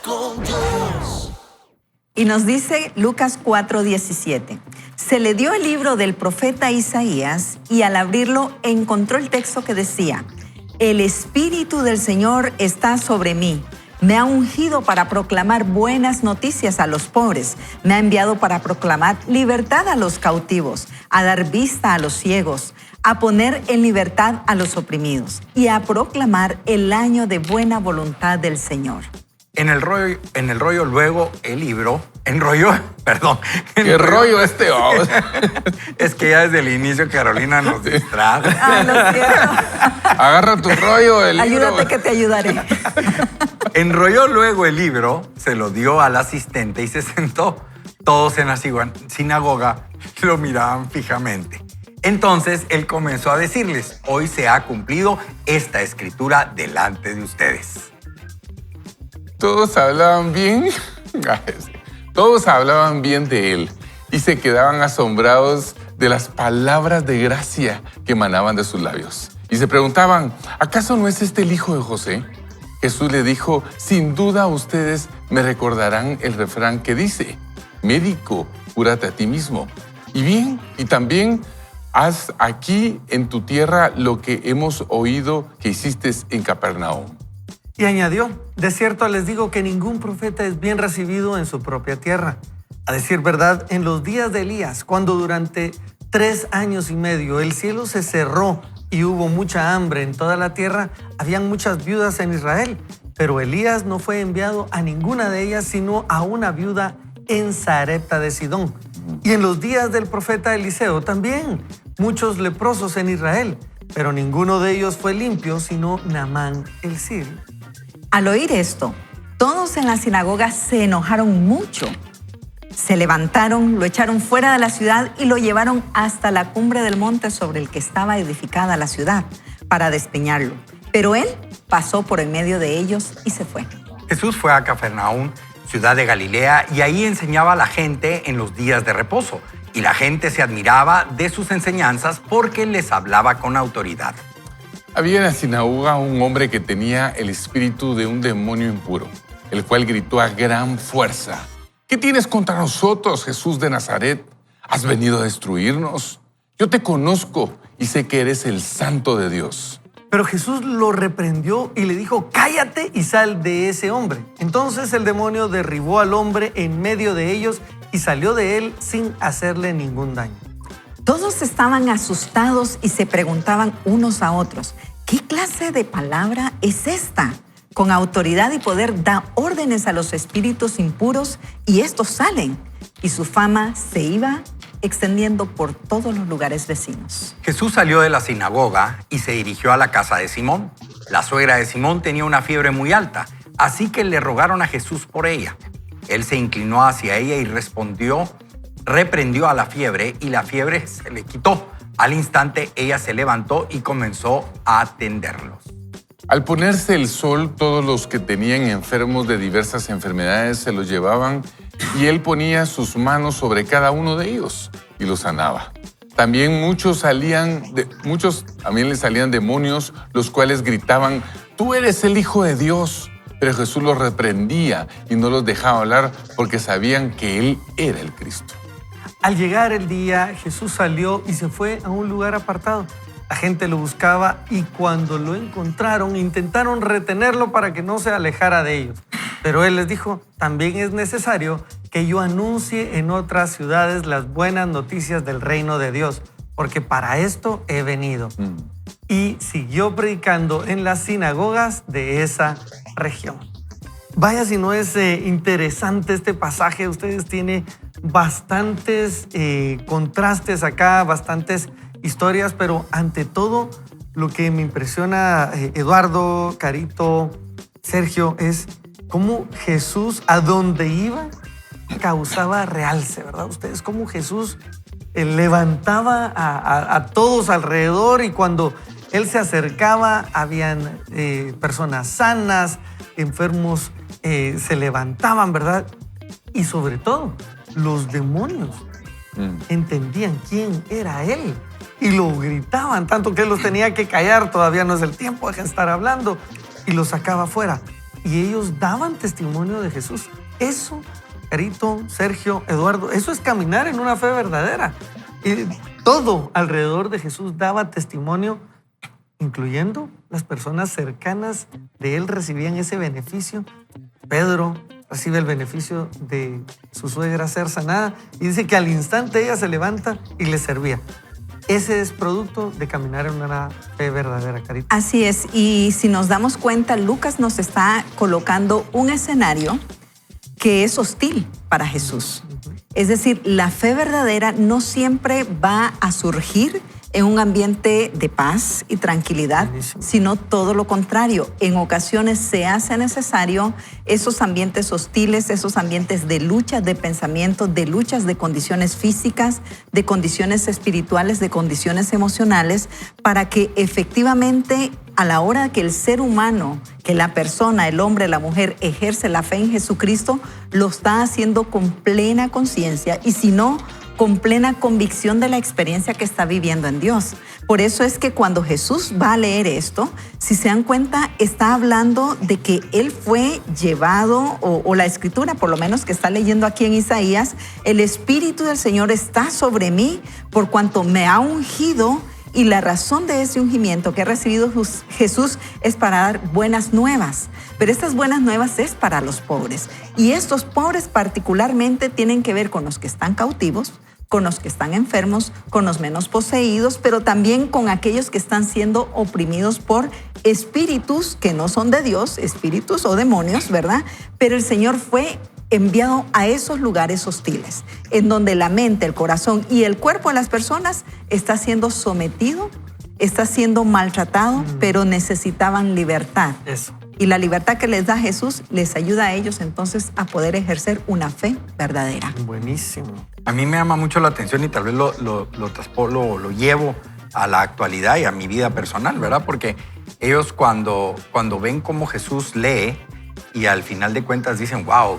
con Dios. Y nos dice Lucas 4:17. Se le dio el libro del profeta Isaías y al abrirlo encontró el texto que decía: el Espíritu del Señor está sobre mí. Me ha ungido para proclamar buenas noticias a los pobres. Me ha enviado para proclamar libertad a los cautivos, a dar vista a los ciegos, a poner en libertad a los oprimidos y a proclamar el año de buena voluntad del Señor. En el rollo luego el libro, perdón. ¿Qué rollo este? Es que ya desde el inicio Carolina nos distrajo. Ah, lo siento. Agarra tu rollo, el libro. Ayúdate que te ayudaré. Enrolló luego el libro, se lo dio al asistente y se sentó. Todos en la sinagoga lo miraban fijamente. Entonces él comenzó a decirles: hoy se ha cumplido esta escritura delante de ustedes. Todos hablaban bien. Todos hablaban bien de él y se quedaban asombrados de las palabras de gracia que emanaban de sus labios. Y se preguntaban: ¿acaso no es este el hijo de José? Jesús le dijo: sin duda ustedes me recordarán el refrán que dice: médico, cúrate a ti mismo. Y también haz aquí en tu tierra lo que hemos oído que hiciste en Capernaum. Y añadió: de cierto les digo que ningún profeta es bien recibido en su propia tierra. A decir verdad, en los días de Elías, cuando durante 3 años y medio el cielo se cerró y hubo mucha hambre en toda la tierra, habían muchas viudas en Israel, pero Elías no fue enviado a ninguna de ellas, sino a una viuda en Sarepta de Sidón. Y en los días del profeta Eliseo también, muchos leprosos en Israel, pero ninguno de ellos fue limpio, sino Naamán el sirio. Al oír esto, todos en la sinagoga se enojaron mucho. Se levantaron, lo echaron fuera de la ciudad y lo llevaron hasta la cumbre del monte sobre el que estaba edificada la ciudad para despeñarlo. Pero él pasó por en medio de ellos y se fue. Jesús fue a Capernaum, ciudad de Galilea, y ahí enseñaba a la gente en los días de reposo. Y la gente se admiraba de sus enseñanzas porque les hablaba con autoridad. Había en la sinagoga un hombre que tenía el espíritu de un demonio impuro, el cual gritó a gran fuerza: ¿qué tienes contra nosotros, Jesús de Nazaret? ¿Has venido a destruirnos? Yo te conozco y sé que eres el Santo de Dios. Pero Jesús lo reprendió y le dijo: cállate y sal de ese hombre. Entonces el demonio derribó al hombre en medio de ellos y salió de él sin hacerle ningún daño. Todos estaban asustados y se preguntaban unos a otros: ¿qué clase de palabra es esta? Con autoridad y poder da órdenes a los espíritus impuros y estos salen. Y su fama se iba extendiendo por todos los lugares vecinos. Jesús salió de la sinagoga y se dirigió a la casa de Simón. La suegra de Simón tenía una fiebre muy alta, así que le rogaron a Jesús por ella. Él se inclinó hacia ella y reprendió a la fiebre y la fiebre se le quitó. Al instante ella se levantó y comenzó a atenderlos. Al ponerse el sol, todos los que tenían enfermos de diversas enfermedades se los llevaban y él ponía sus manos sobre cada uno de ellos y los sanaba. También muchos también les salían demonios, los cuales gritaban: tú eres el Hijo de Dios. Pero Jesús los reprendía y no los dejaba hablar porque sabían que él era el Cristo. Al llegar el día, Jesús salió y se fue a un lugar apartado. La gente lo buscaba y cuando lo encontraron, intentaron retenerlo para que no se alejara de ellos. Pero él les dijo: también es necesario que yo anuncie en otras ciudades las buenas noticias del reino de Dios, porque para esto he venido. Y siguió predicando en las sinagogas de esa región. Vaya si no es interesante este pasaje. Ustedes tienen bastantes contrastes acá, bastantes historias, pero ante todo lo que me impresiona, Eduardo, Carito, Sergio, es cómo Jesús, a donde iba, causaba realce, ¿verdad? Ustedes, cómo Jesús levantaba a todos alrededor y cuando él se acercaba, habían personas sanas, enfermos se levantaban, ¿verdad? Y sobre todo, los demonios entendían quién era él y lo gritaban, tanto que él los tenía que callar: todavía no es el tiempo, dejen de estar hablando, y los sacaba afuera. y ellos daban testimonio de Jesús. Eso, Carito, Sergio, Eduardo, eso es caminar en una fe verdadera. Y todo alrededor de Jesús daba testimonio, incluyendo las personas cercanas de él recibían ese beneficio. Pedro recibe el beneficio de su suegra ser sanada y dice que al instante ella se levanta y le servía. Ese es producto de caminar en una fe verdadera, Carito. Así es, y si nos damos cuenta, Lucas nos está colocando un escenario que es hostil para Jesús. Es decir, la fe verdadera no siempre va a surgir en un ambiente de paz y tranquilidad, Buenísimo. sino todo lo contrario. En ocasiones se hace necesario esos ambientes hostiles, esos ambientes de luchas de pensamiento, de luchas de condiciones físicas, de condiciones espirituales, de condiciones emocionales, para que efectivamente a la hora que el ser humano, que la persona, el hombre, la mujer ejerce la fe en Jesucristo, lo está haciendo con plena conciencia y si no, con plena convicción de la experiencia que está viviendo en Dios. Por eso es que cuando Jesús va a leer esto, si se dan cuenta, está hablando de que Él fue llevado, o la Escritura por lo menos que está leyendo aquí en Isaías, el Espíritu del Señor está sobre mí por cuanto me ha ungido. Y la razón de ese ungimiento que ha recibido Jesús es para dar buenas nuevas. Pero estas buenas nuevas es para los pobres. Y estos pobres particularmente tienen que ver con los que están cautivos, con los que están enfermos, con los menos poseídos, pero también con aquellos que están siendo oprimidos por espíritus que no son de Dios, espíritus o demonios, ¿verdad? Pero el Señor fue enviado a esos lugares hostiles, en donde la mente, el corazón y el cuerpo de las personas está siendo sometido, está siendo maltratado, pero necesitaban libertad. Eso. Y la libertad que les da Jesús les ayuda a ellos entonces a poder ejercer una fe verdadera. Buenísimo. A mí me llama mucho la atención y tal vez lo llevo a la actualidad y a mi vida personal, ¿verdad? Porque ellos cuando ven cómo Jesús lee y al final de cuentas dicen, wow,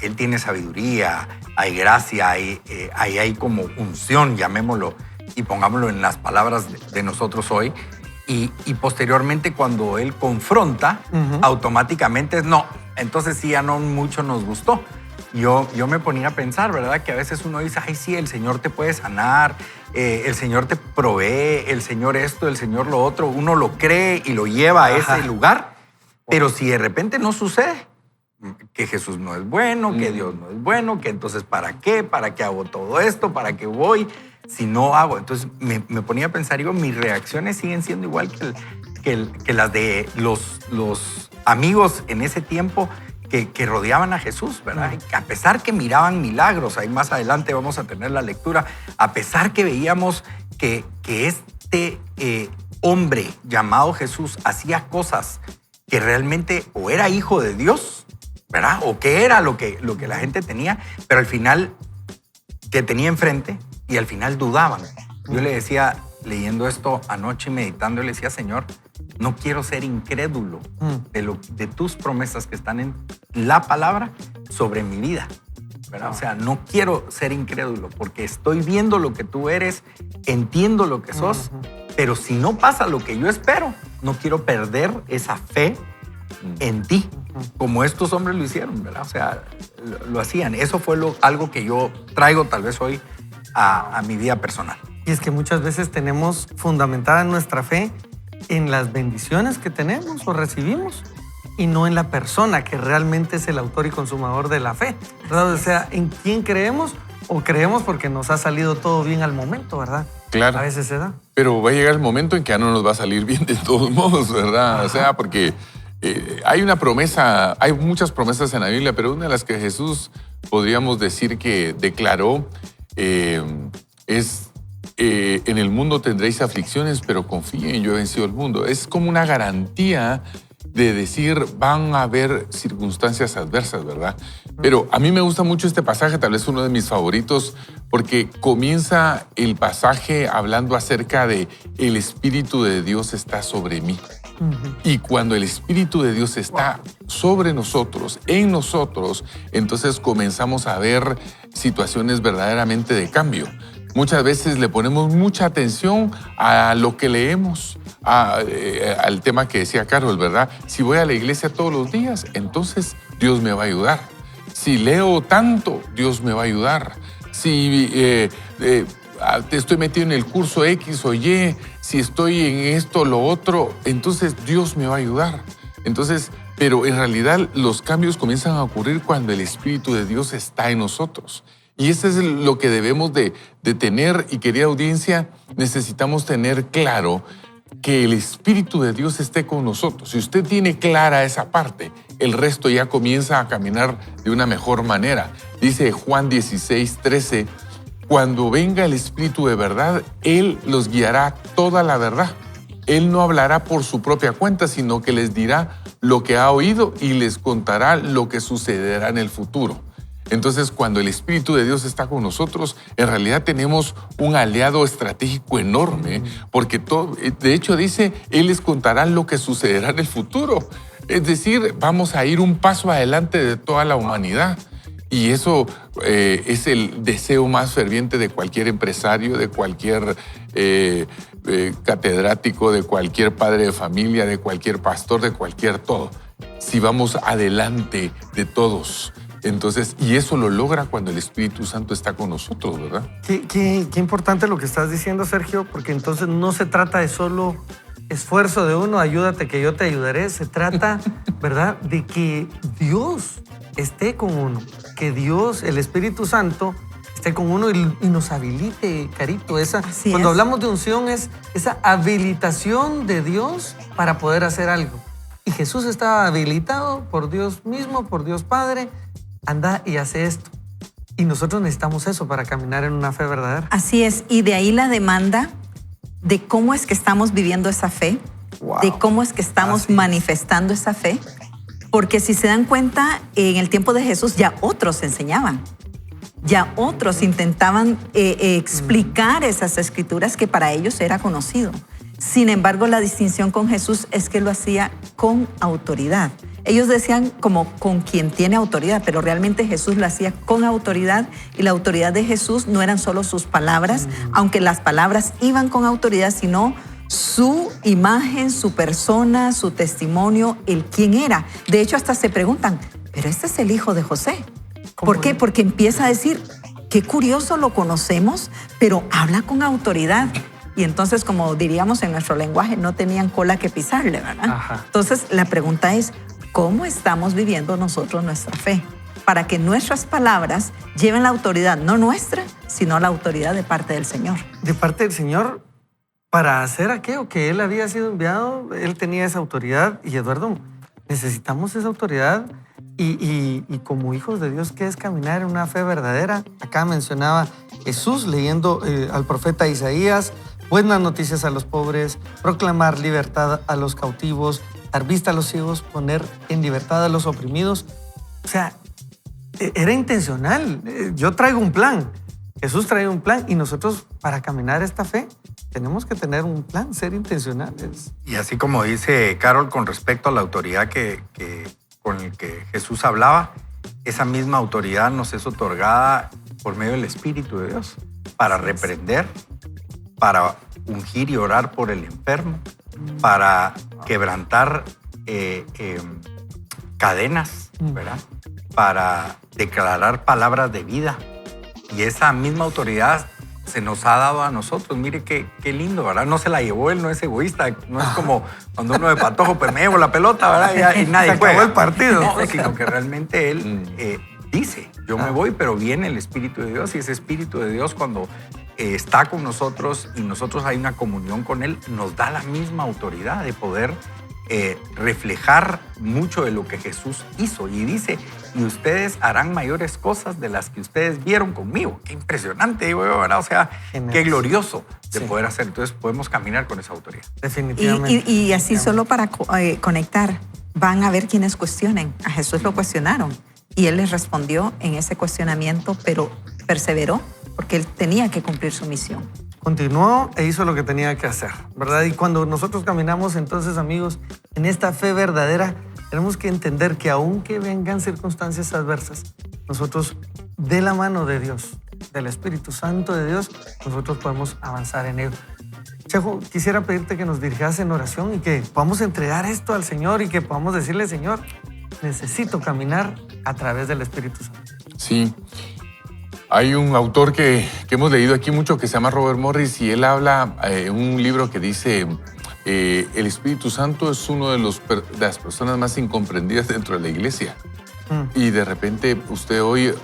Él tiene sabiduría, hay gracia, hay como unción, llamémoslo, y pongámoslo en las palabras de nosotros hoy. Y posteriormente cuando Él confronta, automáticamente es no. Entonces sí, ya no mucho nos gustó. Yo me ponía a pensar, ¿verdad? Que a veces uno dice, ay, sí, el Señor te puede sanar, el Señor te provee, el Señor esto, el Señor lo otro. Uno lo cree y lo lleva a ese lugar. Pero si de repente no sucede, que Jesús no es bueno, que Dios no es bueno, que entonces ¿para qué? ¿Para qué hago todo esto? ¿Para qué voy? Si no hago. Entonces me ponía a pensar, digo, mis reacciones siguen siendo igual que las de los amigos en ese tiempo que rodeaban a Jesús, ¿verdad? Y a pesar que miraban milagros, ahí más adelante vamos a tener la lectura, a pesar que veíamos que este hombre llamado Jesús hacía cosas que realmente o era hijo de Dios, ¿verdad? O que era lo que la gente tenía, pero al final que tenía enfrente y al final dudaban. Yo le decía, leyendo esto anoche y meditando, le decía, Señor, no quiero ser incrédulo de tus promesas que están en la palabra sobre mi vida, ¿verdad? O sea, no quiero ser incrédulo porque estoy viendo lo que tú eres, entiendo lo que sos, pero si no pasa lo que yo espero, no quiero perder esa fe en ti, como estos hombres lo hicieron, ¿verdad? O sea, lo hacían. Eso fue algo que yo traigo tal vez hoy a mi vida personal. Y es que muchas veces tenemos fundamentada nuestra fe en las bendiciones que tenemos o recibimos y no en la persona que realmente es el autor y consumador de la fe, ¿verdad? O sea, en quién creemos o creemos porque nos ha salido todo bien al momento, ¿verdad? Claro. A veces se da. Pero va a llegar el momento en que ya no nos va a salir bien de todos modos, ¿verdad? Ajá. O sea, porque hay una promesa, hay muchas promesas en la Biblia, pero una de las que Jesús podríamos decir que declaró es en el mundo tendréis aflicciones, pero confíen, yo he vencido el mundo. Es como una garantía de decir, van a haber circunstancias adversas, ¿verdad? Pero a mí me gusta mucho este pasaje, tal vez uno de mis favoritos, porque comienza el pasaje hablando acerca de el Espíritu de Dios está sobre mí. Y cuando el Espíritu de Dios está sobre nosotros, en nosotros, entonces comenzamos a ver situaciones verdaderamente de cambio. Muchas veces le ponemos mucha atención a lo que leemos, al tema que decía Carol, ¿verdad? Si voy a la iglesia todos los días, entonces Dios me va a ayudar. Si leo tanto, Dios me va a ayudar. Si estoy metido en el curso X o Y, si estoy en esto o lo otro, entonces Dios me va a ayudar. Entonces, pero en realidad los cambios comienzan a ocurrir cuando el Espíritu de Dios está en nosotros. Y eso es lo que debemos de tener. Y querida audiencia, necesitamos tener claro que el Espíritu de Dios esté con nosotros. Si usted tiene clara esa parte, el resto ya comienza a caminar de una mejor manera. Dice Juan 16:13, cuando venga el Espíritu de verdad, Él los guiará a toda la verdad. Él no hablará por su propia cuenta, sino que les dirá lo que ha oído y les contará lo que sucederá en el futuro. Entonces, cuando el Espíritu de Dios está con nosotros, en realidad tenemos un aliado estratégico enorme, porque de hecho dice, Él les contará lo que sucederá en el futuro. Es decir, vamos a ir un paso adelante de toda la humanidad. Y eso es el deseo más ferviente de cualquier empresario, de cualquier catedrático, de cualquier padre de familia, de cualquier pastor, de cualquier todo. Si vamos adelante de todos. Entonces, y eso lo logra cuando el Espíritu Santo está con nosotros, ¿verdad? Qué importante lo que estás diciendo, Sergio, porque entonces no se trata de solo esfuerzo de uno, ayúdate que yo te ayudaré. Se trata, ¿verdad?, de que Dios esté con uno, que Dios, el Espíritu Santo, esté con uno y nos habilite, Carito. Cuando hablamos de unción es esa habilitación de Dios para poder hacer algo. Y Jesús estaba habilitado por Dios mismo, por Dios Padre. Anda y hace esto. Y nosotros necesitamos eso para caminar en una fe verdadera. Así es. Y de ahí la demanda de cómo es que estamos viviendo esa fe, de cómo es que estamos manifestando esa fe. Porque si se dan cuenta, en el tiempo de Jesús ya otros enseñaban. Ya otros intentaban explicar esas escrituras que para ellos era conocido. Sin embargo, la distinción con Jesús es que lo hacía con autoridad. Ellos decían como con quien tiene autoridad, pero realmente Jesús lo hacía con autoridad, y la autoridad de Jesús no eran solo sus palabras, aunque las palabras iban con autoridad, sino su imagen, su persona, su testimonio, el quién era. De hecho, hasta se preguntan, ¿pero este es el hijo de José? ¿Por qué? Porque empieza a decir, qué curioso, lo conocemos, pero habla con autoridad. Y entonces, como diríamos en nuestro lenguaje, no tenían cola que pisarle, ¿verdad? Ajá. Entonces, la pregunta es, ¿cómo estamos viviendo nosotros nuestra fe? Para que nuestras palabras lleven la autoridad, no nuestra, sino la autoridad de parte del Señor. De parte del Señor, para hacer aquello que Él había sido enviado, Él tenía esa autoridad. Y Eduardo, necesitamos esa autoridad y como hijos de Dios, ¿qué es caminar en una fe verdadera? Acá mencionaba Jesús leyendo al profeta Isaías, buenas noticias a los pobres, proclamar libertad a los cautivos, dar vista a los ciegos, poner en libertad a los oprimidos. O sea, era intencional. Yo traigo un plan. Jesús trae un plan y nosotros para caminar esta fe tenemos que tener un plan, ser intencionales. Y así como dice Carol con respecto a la autoridad con el que Jesús hablaba, esa misma autoridad nos es otorgada por medio del Espíritu de Dios para reprender, para ungir y orar por el enfermo, para quebrantar cadenas, ¿verdad? Para declarar palabras de vida. Y esa misma autoridad se nos ha dado a nosotros. Mire qué lindo, ¿verdad? No se la llevó él, no es egoísta. No es como cuando uno de patojo, pues me llevo la pelota, ¿verdad? Y nadie juega. Se acabó el partido. No, sino que realmente él dice, yo me voy, pero viene el Espíritu de Dios. Y ese Espíritu de Dios, cuando está con nosotros y nosotros hay una comunión con Él, nos da la misma autoridad de poder reflejar mucho de lo que Jesús hizo. Y dice, y ustedes harán mayores cosas de las que ustedes vieron conmigo. Qué impresionante, digo yo, ¿verdad? O sea, qué glorioso de poder hacer. Entonces podemos caminar con esa autoridad. Definitivamente. Y así solo para conectar, van a ver quienes cuestionen. A Jesús lo cuestionaron y Él les respondió en ese cuestionamiento, pero perseveró porque Él tenía que cumplir su misión. Continuó e hizo lo que tenía que hacer, ¿verdad? Y cuando nosotros caminamos, entonces, amigos, en esta fe verdadera, tenemos que entender que aunque vengan circunstancias adversas, nosotros, de la mano de Dios, del Espíritu Santo de Dios, nosotros podemos avanzar en ello. Chejo, quisiera pedirte que nos dirijas en oración y que podamos entregar esto al Señor y que podamos decirle, Señor, necesito caminar a través del Espíritu Santo. Sí. Hay un autor que hemos leído aquí mucho que se llama Robert Morris y él habla en un libro que dice el Espíritu Santo es uno de las personas más incomprendidas dentro de la iglesia. Y de repente usted hoy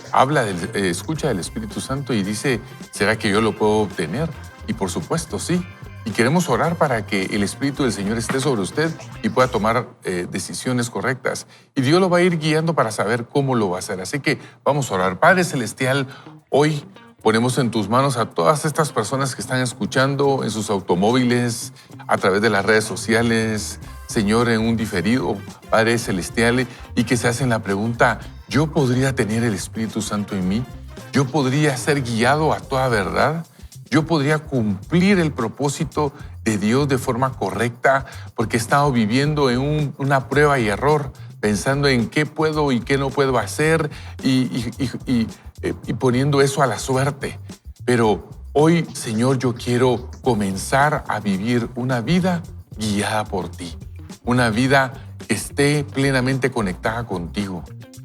escucha del Espíritu Santo y dice, ¿será que yo lo puedo obtener? Y por supuesto, sí. Y queremos orar para que el Espíritu del Señor esté sobre usted y pueda tomar decisiones correctas. Y Dios lo va a ir guiando para saber cómo lo va a hacer. Así que vamos a orar. Padre Celestial, hoy ponemos en tus manos a todas estas personas que están escuchando en sus automóviles, a través de las redes sociales, Señor, en un diferido, Padre Celestial, y que se hacen la pregunta, ¿yo podría tener el Espíritu Santo en mí? ¿Yo podría ser guiado a toda verdad? ¿Yo podría cumplir el propósito de Dios de forma correcta? Porque he estado viviendo en una prueba y error, pensando en qué puedo y qué no puedo hacer y poniendo eso a la suerte. Pero hoy, Señor, yo quiero comenzar a vivir una vida guiada por ti. Una vida que esté plenamente conectada contigo.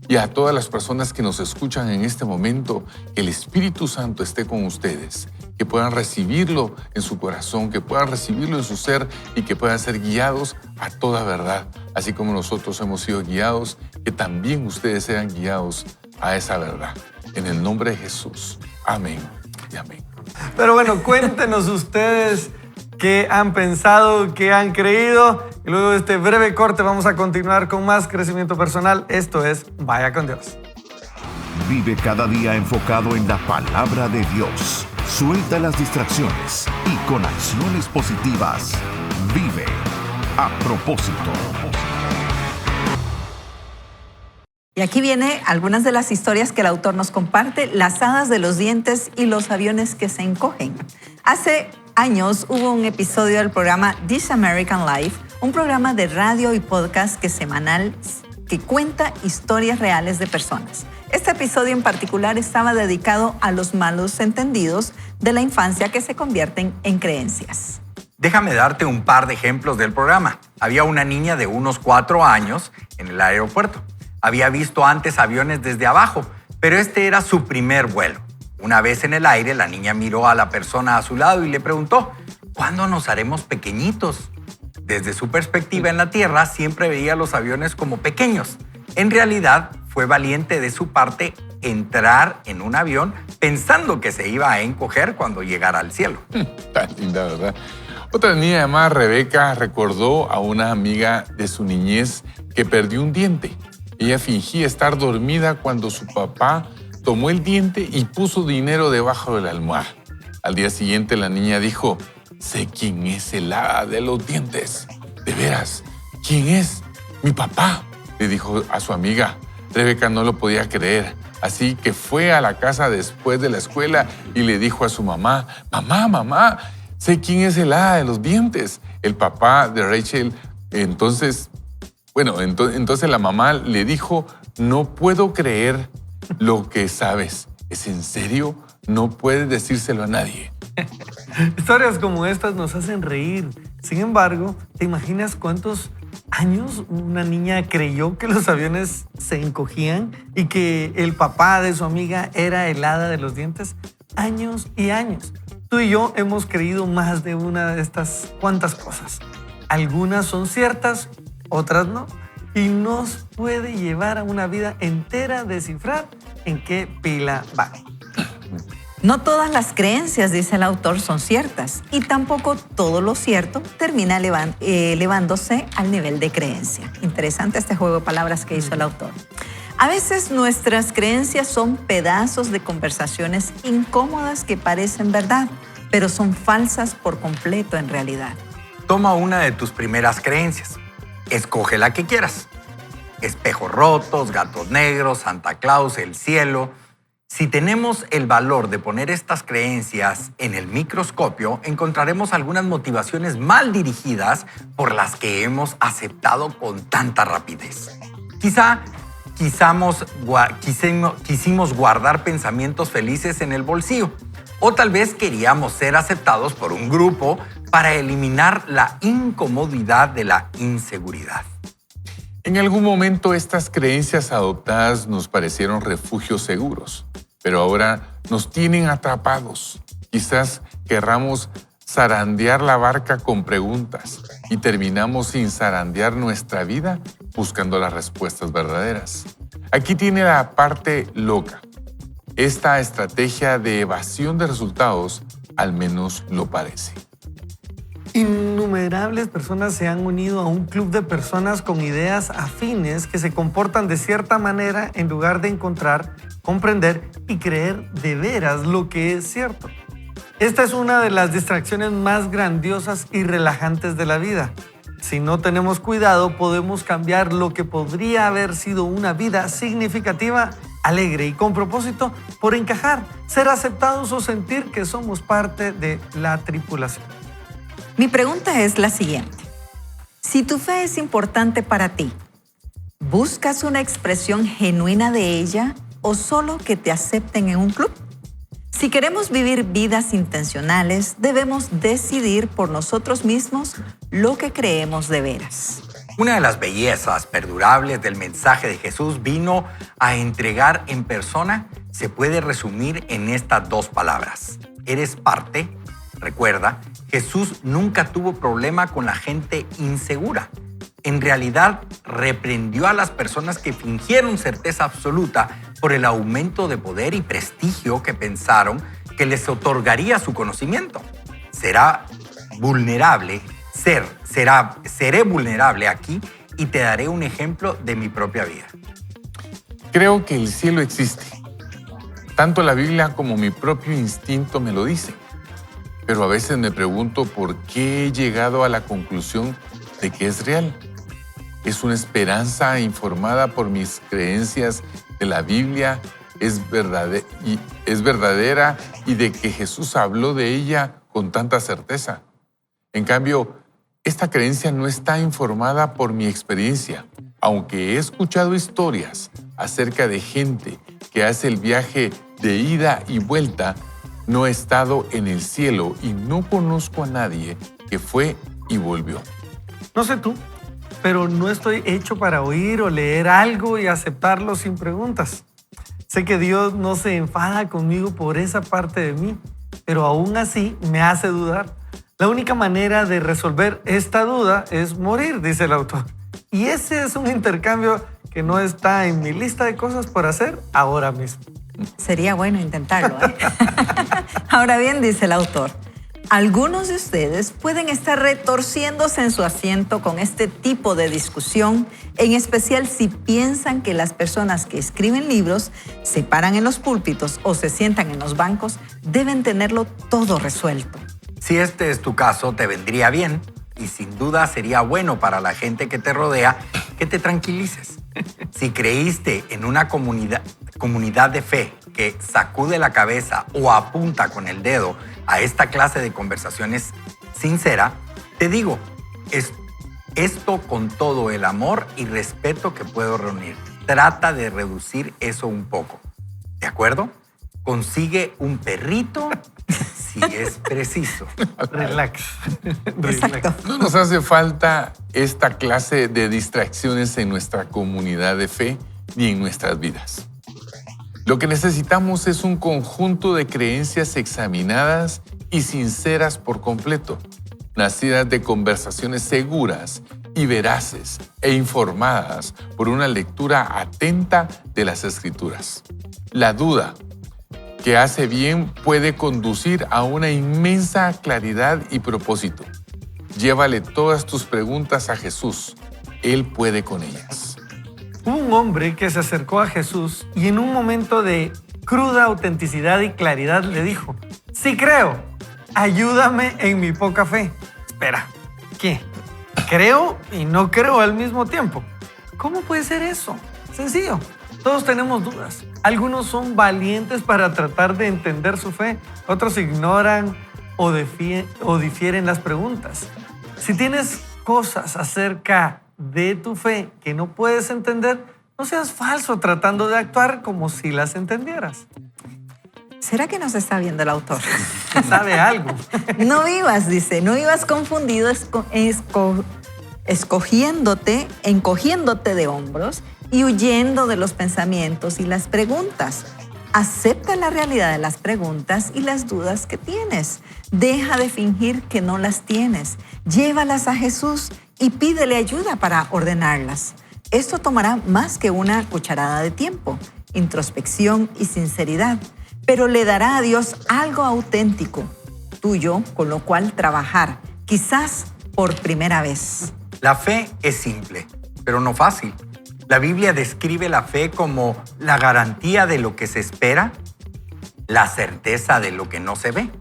Y a todas las personas que nos escuchan en este momento, que el Espíritu Santo esté con ustedes, que puedan recibirlo en su corazón, que puedan recibirlo en su ser y que puedan ser guiados a toda verdad. Así como nosotros hemos sido guiados, que también ustedes sean guiados a esa verdad. En el nombre de Jesús. Amén y amén. Pero bueno, cuéntenos ustedes qué han pensado, qué han creído. Y luego de este breve corte vamos a continuar con más crecimiento personal. Esto es Vaya con Dios. Vive cada día enfocado en la palabra de Dios. Suelta las distracciones y con acciones positivas, vive a propósito. Y aquí viene algunas de las historias que el autor nos comparte, las hadas de los dientes y los aviones que se encogen. Hace años hubo un episodio del programa This American Life, un programa de radio y podcast semanal que cuenta historias reales de personas. Este episodio en particular estaba dedicado a los malos entendidos de la infancia que se convierten en creencias. Déjame darte un par de ejemplos del programa. Había una niña de unos 4 años en el aeropuerto. Había visto antes aviones desde abajo, pero este era su primer vuelo. Una vez en el aire, la niña miró a la persona a su lado y le preguntó, ¿cuándo nos haremos pequeñitos? Desde su perspectiva en la Tierra, siempre veía los aviones como pequeños. En realidad, fue valiente de su parte entrar en un avión pensando que se iba a encoger cuando llegara al cielo. Tan linda, ¿verdad? Otra niña llamada Rebeca recordó a una amiga de su niñez que perdió un diente. Ella fingía estar dormida cuando su papá tomó el diente y puso dinero debajo de la almohada. Al día siguiente la niña dijo, sé quién es el hada de los dientes. ¿De veras? ¿Quién es? Mi papá, le dijo a su amiga. Rebeca no lo podía creer, así que fue a la casa después de la escuela y le dijo a su mamá, mamá, sé quién es el hada de los dientes. El papá de Rachel, entonces la mamá le dijo, no puedo creer lo que sabes. ¿Es en serio? No puedes decírselo a nadie. Historias como estas nos hacen reír. Sin embargo, ¿te imaginas cuántos años una niña creyó que los aviones se encogían y que el papá de su amiga era el hada de los dientes? Años y años. Tú y yo hemos creído más de una de estas cuantas cosas. Algunas son ciertas, otras no. Y nos puede llevar a una vida entera descifrar en qué pila va. No todas las creencias, dice el autor, son ciertas y tampoco todo lo cierto termina elevándose al nivel de creencia. Interesante este juego de palabras que hizo el autor. A veces nuestras creencias son pedazos de conversaciones incómodas que parecen verdad, pero son falsas por completo en realidad. Toma una de tus primeras creencias. Escoge la que quieras. Espejos rotos, gatos negros, Santa Claus, el cielo. Si tenemos el valor de poner estas creencias en el microscopio, encontraremos algunas motivaciones mal dirigidas por las que hemos aceptado con tanta rapidez. Quizá quisimos guardar pensamientos felices en el bolsillo. O tal vez queríamos ser aceptados por un grupo para eliminar la incomodidad de la inseguridad. En algún momento estas creencias adoptadas nos parecieron refugios seguros, pero ahora nos tienen atrapados. Quizás querramos zarandear la barca con preguntas y terminamos sin zarandear nuestra vida buscando las respuestas verdaderas. Aquí tiene la parte loca. Esta estrategia de evasión de resultados al menos lo parece. Innumerables personas se han unido a un club de personas con ideas afines que se comportan de cierta manera en lugar de encontrar, comprender y creer de veras lo que es cierto. Esta es una de las distracciones más grandiosas y relajantes de la vida. Si no tenemos cuidado, podemos cambiar lo que podría haber sido una vida significativa, alegre y con propósito por encajar, ser aceptados o sentir que somos parte de la tripulación. Mi pregunta es la siguiente. Si tu fe es importante para ti, ¿buscas una expresión genuina de ella o solo que te acepten en un club? Si queremos vivir vidas intencionales, debemos decidir por nosotros mismos lo que creemos de veras. Una de las bellezas perdurables del mensaje de Jesús vino a entregar en persona, se puede resumir en estas dos palabras. Eres parte. Recuerda, Jesús nunca tuvo problema con la gente insegura. En realidad, reprendió a las personas que fingieron certeza absoluta por el aumento de poder y prestigio que pensaron que les otorgaría su conocimiento. Seré vulnerable aquí y te daré un ejemplo de mi propia vida. Creo que el cielo existe. Tanto la Biblia como mi propio instinto me lo dicen. Pero a veces me pregunto por qué he llegado a la conclusión de que es real. Es una esperanza informada por mis creencias de la Biblia, es verdadera y de que Jesús habló de ella con tanta certeza. En cambio, esta creencia no está informada por mi experiencia, aunque he escuchado historias acerca de gente que hace el viaje de ida y vuelta. No he estado en el cielo y no conozco a nadie que fue y volvió. No sé tú, pero no estoy hecho para oír o leer algo y aceptarlo sin preguntas. Sé que Dios no se enfada conmigo por esa parte de mí, pero aún así me hace dudar. La única manera de resolver esta duda es morir, dice el autor. Y ese es un intercambio que no está en mi lista de cosas por hacer ahora mismo. Sería bueno intentarlo, ¿eh? Ahora bien, dice el autor, algunos de ustedes pueden estar retorciéndose en su asiento con este tipo de discusión, en especial si piensan que las personas que escriben libros, se paran en los púlpitos o se sientan en los bancos, deben tenerlo todo resuelto. Si este es tu caso, te vendría bien y sin duda sería bueno para la gente que te rodea que te tranquilices. Si creíste en una comunidad de fe que sacude la cabeza o apunta con el dedo a esta clase de conversaciones sincera, te digo, esto con todo el amor y respeto que puedo reunir. Trata de reducir eso un poco, ¿de acuerdo? Consigue un perrito si es preciso. Relax. Exacto. No nos hace falta esta clase de distracciones en nuestra comunidad de fe ni en nuestras vidas. Lo que necesitamos es un conjunto de creencias examinadas y sinceras por completo, nacidas de conversaciones seguras y veraces e informadas por una lectura atenta de las Escrituras. La duda que hace bien puede conducir a una inmensa claridad y propósito. Llévale todas tus preguntas a Jesús. Él puede con ellas. Hubo un hombre que se acercó a Jesús y en un momento de cruda autenticidad y claridad le dijo, sí creo, ayúdame en mi poca fe. Espera, ¿qué? ¿Creo y no creo al mismo tiempo? ¿Cómo puede ser eso? Sencillo, todos tenemos dudas. Algunos son valientes para tratar de entender su fe, otros ignoran o difieren las preguntas. Si tienes cosas acerca de tu fe que no puedes entender, no seas falso tratando de actuar como si las entendieras. ¿Será que nos está viendo el autor? Sabe algo. No vivas, dice, no vivas confundido, encogiéndote de hombros y huyendo de los pensamientos y las preguntas. Acepta la realidad de las preguntas y las dudas que tienes. Deja de fingir que no las tienes. Llévalas a Jesús y pídele ayuda para ordenarlas. Esto tomará más que una cucharada de tiempo, introspección y sinceridad, pero le dará a Dios algo auténtico, tuyo, con lo cual trabajar, quizás por primera vez. La fe es simple, pero no fácil. La Biblia describe la fe como la garantía de lo que se espera, la certeza de lo que no se ve.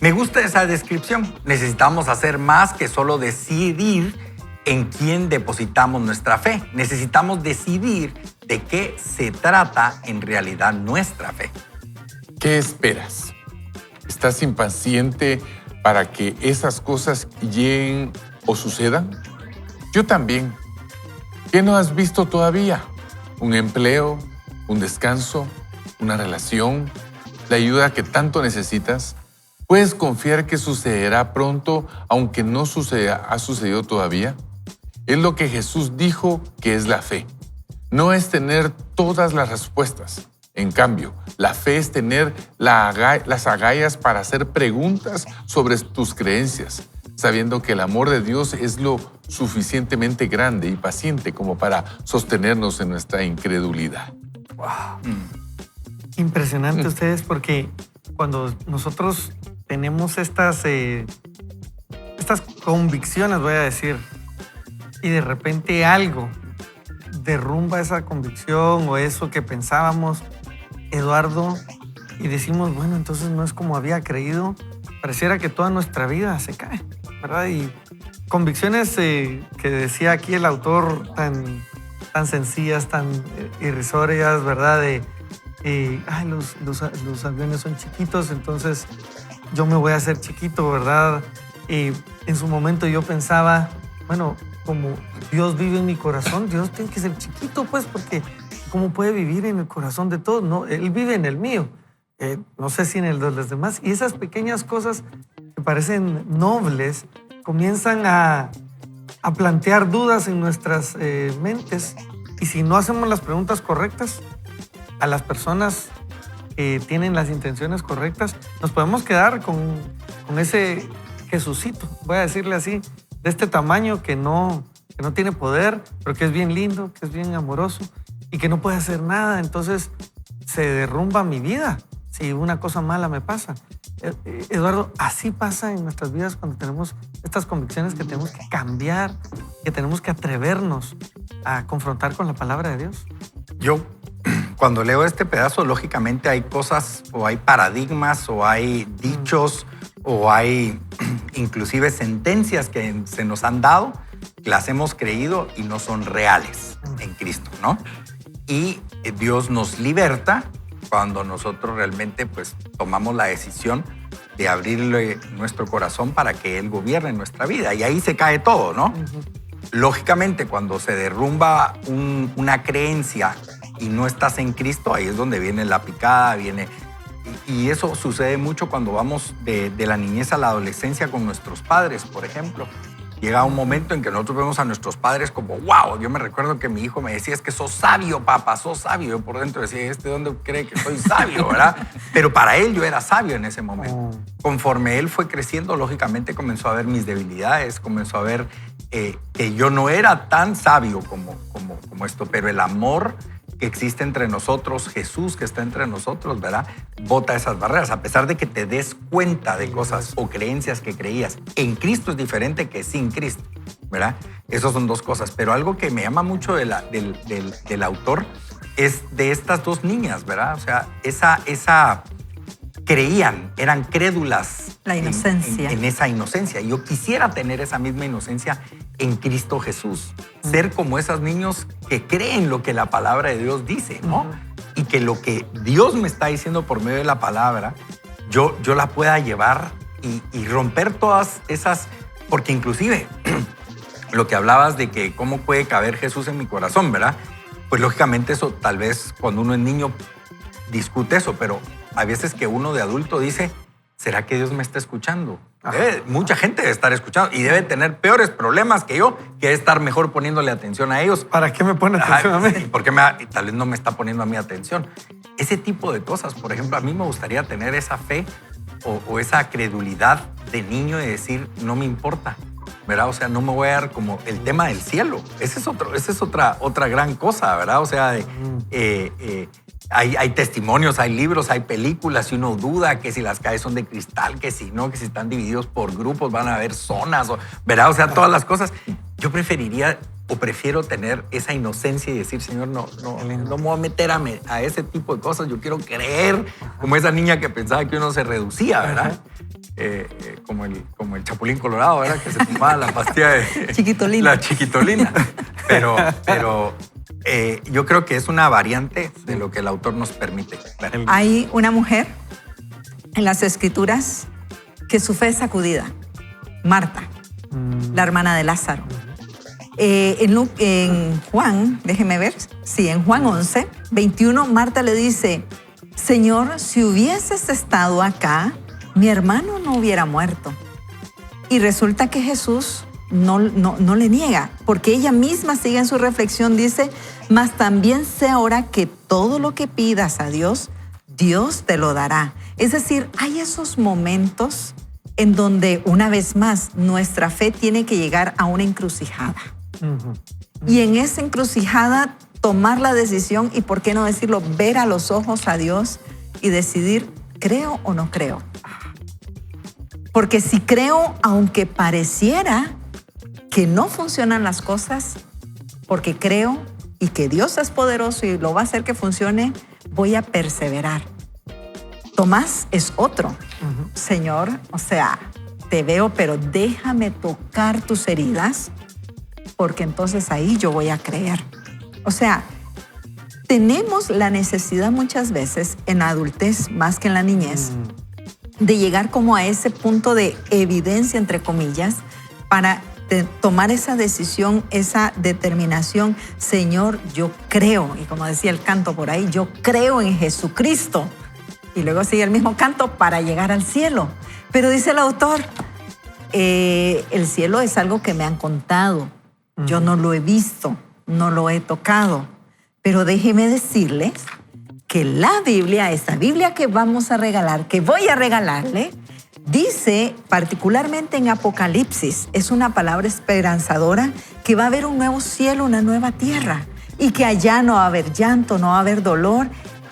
Me gusta esa descripción. Necesitamos hacer más que solo decidir en quién depositamos nuestra fe. Necesitamos decidir de qué se trata en realidad nuestra fe. ¿Qué esperas? ¿Estás impaciente para que esas cosas lleguen o sucedan? Yo también. ¿Qué no has visto todavía? ¿Un empleo? ¿Un descanso? ¿Una relación? ¿La ayuda que tanto necesitas? ¿Puedes confiar que sucederá pronto, aunque no ha sucedido todavía? Es lo que Jesús dijo que es la fe. No es tener todas las respuestas. En cambio, la fe es tener las agallas para hacer preguntas sobre tus creencias, sabiendo que el amor de Dios es lo suficientemente grande y paciente como para sostenernos en nuestra incredulidad. Wow. Impresionante ustedes, porque cuando nosotros tenemos estas convicciones, voy a decir, y de repente algo derrumba esa convicción o eso que pensábamos, Eduardo, y decimos, bueno, entonces no es como había creído, pareciera que toda nuestra vida se cae, ¿verdad? Y convicciones que decía aquí el autor tan sencillas, tan irrisorias, ¿verdad? Los aviones son chiquitos, entonces yo me voy a hacer chiquito, ¿verdad? Y en su momento yo pensaba, bueno, como Dios vive en mi corazón, Dios tiene que ser chiquito, pues, porque ¿cómo puede vivir en el corazón de todos? No, Él vive en el mío. No sé si en el de los demás. Y esas pequeñas cosas que parecen nobles comienzan a plantear dudas en nuestras mentes. Y si no hacemos las preguntas correctas a las personas que tienen las intenciones correctas, nos podemos quedar con ese Jesucito, voy a decirle así, de este tamaño que no tiene poder, pero que es bien lindo, que es bien amoroso y que no puede hacer nada. Entonces se derrumba mi vida si una cosa mala me pasa. Eduardo, así pasa en nuestras vidas cuando tenemos estas convicciones que tenemos que cambiar, que tenemos que atrevernos a confrontar con la palabra de Dios. Yo, cuando leo este pedazo, lógicamente hay cosas o hay paradigmas o hay dichos o hay inclusive sentencias que se nos han dado, las hemos creído y no son reales en Cristo, ¿no? Y Dios nos liberta cuando nosotros realmente pues tomamos la decisión de abrirle nuestro corazón para que Él gobierne nuestra vida. Y ahí se cae todo, ¿no? Lógicamente, cuando se derrumba una creencia y no estás en Cristo, ahí es donde viene la picada, y eso sucede mucho cuando vamos de la niñez a la adolescencia con nuestros padres, por ejemplo. Llega un momento en que nosotros vemos a nuestros padres como, wow, yo me recuerdo que mi hijo me decía, es que sos sabio, papá, sos sabio. Yo por dentro decía, ¿dónde cree que soy sabio, verdad? Pero para él yo era sabio en ese momento. Conforme él fue creciendo, lógicamente comenzó a ver mis debilidades, comenzó a ver que yo no era tan sabio como esto, pero el amor que existe entre nosotros, Jesús que está entre nosotros, ¿verdad? Bota esas barreras, a pesar de que te des cuenta de cosas o creencias que creías. En Cristo es diferente que sin Cristo, ¿verdad? Esas son dos cosas. Pero algo que me llama mucho del autor es de estas dos niñas, ¿verdad? O sea, esa creían, eran crédulas. La inocencia. En esa inocencia. Yo quisiera tener esa misma inocencia en Cristo Jesús. Ser como esos niños que creen lo que la palabra de Dios dice, ¿no? Y que lo que Dios me está diciendo por medio de la palabra, yo la pueda llevar y romper todas esas... Porque inclusive, lo que hablabas de que cómo puede caber Jesús en mi corazón, ¿verdad? pues lógicamente eso tal vez cuando uno es niño discute eso, pero hay veces que uno de adulto dice, ¿será que Dios me está escuchando? Mucha gente debe estar escuchando y debe tener peores problemas que yo, que debe estar mejor poniéndole atención a ellos. ¿Para qué me pone atención a mí? Porque tal vez no me está poniendo a mí atención. Ese tipo de cosas, por ejemplo, a mí me gustaría tener esa fe o esa credulidad de niño de decir, no me importa, ¿verdad? O sea, no me voy a dar como el tema del cielo. Esa es otra gran cosa, ¿verdad? O sea, hay testimonios, hay libros, hay películas y uno duda que si las calles son de cristal, que si no, que si están divididos por grupos van a haber zonas, ¿verdad? O sea, todas las cosas. Yo prefiero tener esa inocencia y decir, Señor, no me voy a meter a ese tipo de cosas. Yo quiero creer como esa niña que pensaba que uno se reducía, ¿verdad? Como el Chapulín Colorado, ¿verdad? Que se tomaba la pastilla de... Chiquitolina. La chiquitolina. Pero yo creo que es una variante de lo que el autor nos permite ver. Hay una mujer en las Escrituras que su fe es sacudida. Marta, la hermana de Lázaro. En Juan, déjeme ver, sí, en Juan 11, 21, Marta le dice, Señor, si hubieses estado acá, mi hermano no hubiera muerto. Y resulta que Jesús no le niega, porque ella misma sigue en su reflexión, dice, mas también sé ahora que todo lo que pidas a Dios, Dios te lo dará. Es decir, hay esos momentos en donde, una vez más, nuestra fe tiene que llegar a una encrucijada. Y en esa encrucijada tomar la decisión y, ¿por qué no decirlo?, ver a los ojos a Dios y decidir, ¿creo o no creo? Porque si creo, aunque pareciera que no funcionan las cosas, porque creo y que Dios es poderoso y lo va a hacer que funcione, voy a perseverar. Tomás es otro. Señor, o sea, te veo, pero déjame tocar tus heridas, porque entonces ahí yo voy a creer. O sea, tenemos la necesidad muchas veces en la adultez, más que en la niñez, de llegar como a ese punto de evidencia, entre comillas, para tomar esa decisión, esa determinación. Señor, yo creo, y como decía el canto por ahí, yo creo en Jesucristo. Y luego sigue el mismo canto para llegar al cielo. Pero dice el autor, el cielo es algo que me han contado. Yo no lo he visto, no lo he tocado. Pero déjeme decirles que la Biblia, esta Biblia que vamos a regalar, que voy a regalarle, dice, particularmente en Apocalipsis, es una palabra esperanzadora, que va a haber un nuevo cielo, una nueva tierra, y que allá no va a haber llanto, no va a haber dolor.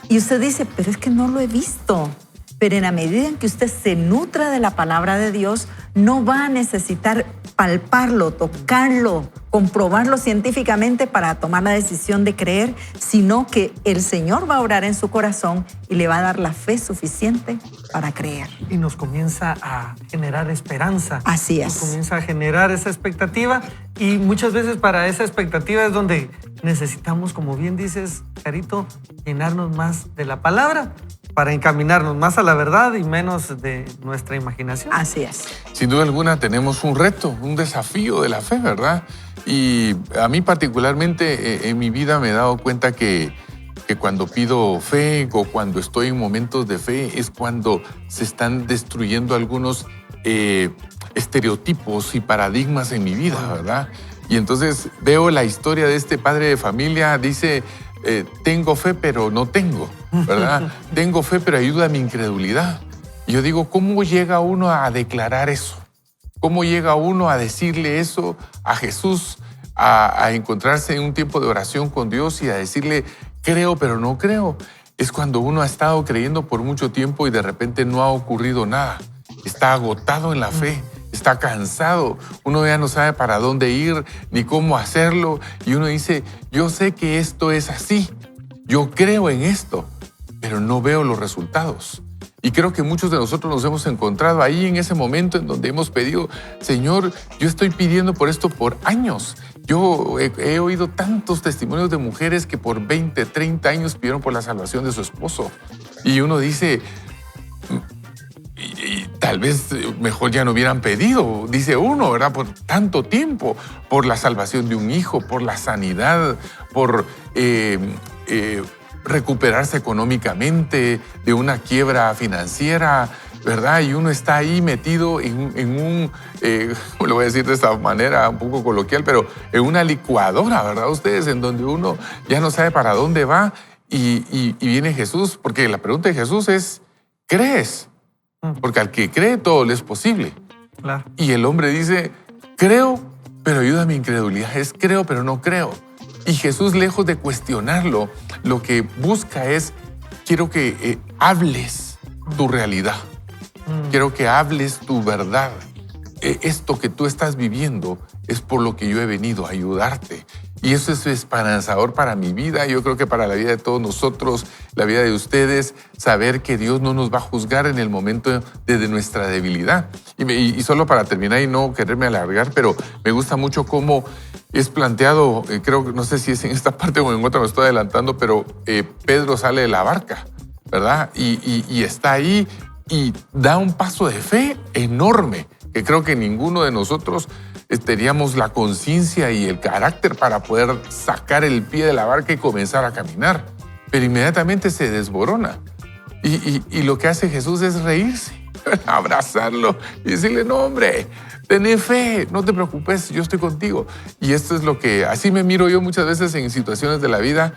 Y usted dice, pero es que no lo he visto. Pero en la medida en que usted se nutra de la palabra de Dios, no va a necesitar palparlo, tocarlo, comprobarlo científicamente para tomar la decisión de creer, sino que el Señor va a orar en su corazón y le va a dar la fe suficiente para creer. Y nos comienza a generar esperanza. Así es. Nos comienza a generar esa expectativa, y muchas veces para esa expectativa es donde necesitamos, como bien dices, Carito, llenarnos más de la palabra para encaminarnos más a la verdad y menos de nuestra imaginación. Así es. Sin duda alguna tenemos un reto, un desafío de la fe, ¿verdad? Y a mí particularmente en mi vida me he dado cuenta que cuando pido fe o cuando estoy en momentos de fe es cuando se están destruyendo algunos estereotipos y paradigmas en mi vida, ¿verdad? Y entonces veo la historia de este padre de familia, dice, tengo fe pero no tengo, ¿verdad? Tengo fe pero ayuda a mi incredulidad. Y yo digo, ¿cómo llega uno a declarar eso? ¿Cómo llega uno a decirle eso a Jesús, a encontrarse en un tiempo de oración con Dios y a decirle, creo pero no creo? Es cuando uno ha estado creyendo por mucho tiempo y de repente no ha ocurrido nada. Está agotado en la fe, está cansado, uno ya no sabe para dónde ir ni cómo hacerlo, y uno dice, yo sé que esto es así, yo creo en esto, pero no veo los resultados. Y creo que muchos de nosotros nos hemos encontrado ahí en ese momento en donde hemos pedido, Señor, yo estoy pidiendo por esto por años. Yo he oído tantos testimonios de mujeres que por 20, 30 años pidieron por la salvación de su esposo. Y uno dice, y tal vez mejor ya no hubieran pedido, dice uno, ¿verdad? Por tanto tiempo, por la salvación de un hijo, por la sanidad, por recuperarse económicamente de una quiebra financiera, ¿verdad? Y uno está ahí metido en un, lo voy a decir de esta manera un poco coloquial, pero en una licuadora, ¿verdad? Ustedes, en donde uno ya no sabe para dónde va y viene Jesús, porque la pregunta de Jesús es, ¿crees? Porque al que cree todo le es posible. Claro. Y el hombre dice, creo, pero ayuda a mi incredulidad. Es creo, pero no creo. Y Jesús, lejos de cuestionarlo, lo que busca es, quiero que hables tu realidad. Quiero que hables tu verdad. Esto que tú estás viviendo es por lo que yo he venido a ayudarte. Y eso es esperanzador para mi vida. Yo creo que para la vida de todos nosotros, la vida de ustedes, saber que Dios no nos va a juzgar en el momento de nuestra debilidad. Y solo para terminar y no quererme alargar, pero me gusta mucho cómo es planteado, creo que no sé si es en esta parte o en otra, me estoy adelantando, pero Pedro sale de la barca, ¿verdad? Y está ahí y da un paso de fe enorme, que creo que ninguno de nosotros teníamos la conciencia y el carácter para poder sacar el pie de la barca y comenzar a caminar. Pero inmediatamente se desborona. Y lo que hace Jesús es reírse, abrazarlo y decirle, no, hombre, ten fe, no te preocupes, yo estoy contigo. Y esto es lo que, así me miro yo muchas veces en situaciones de la vida,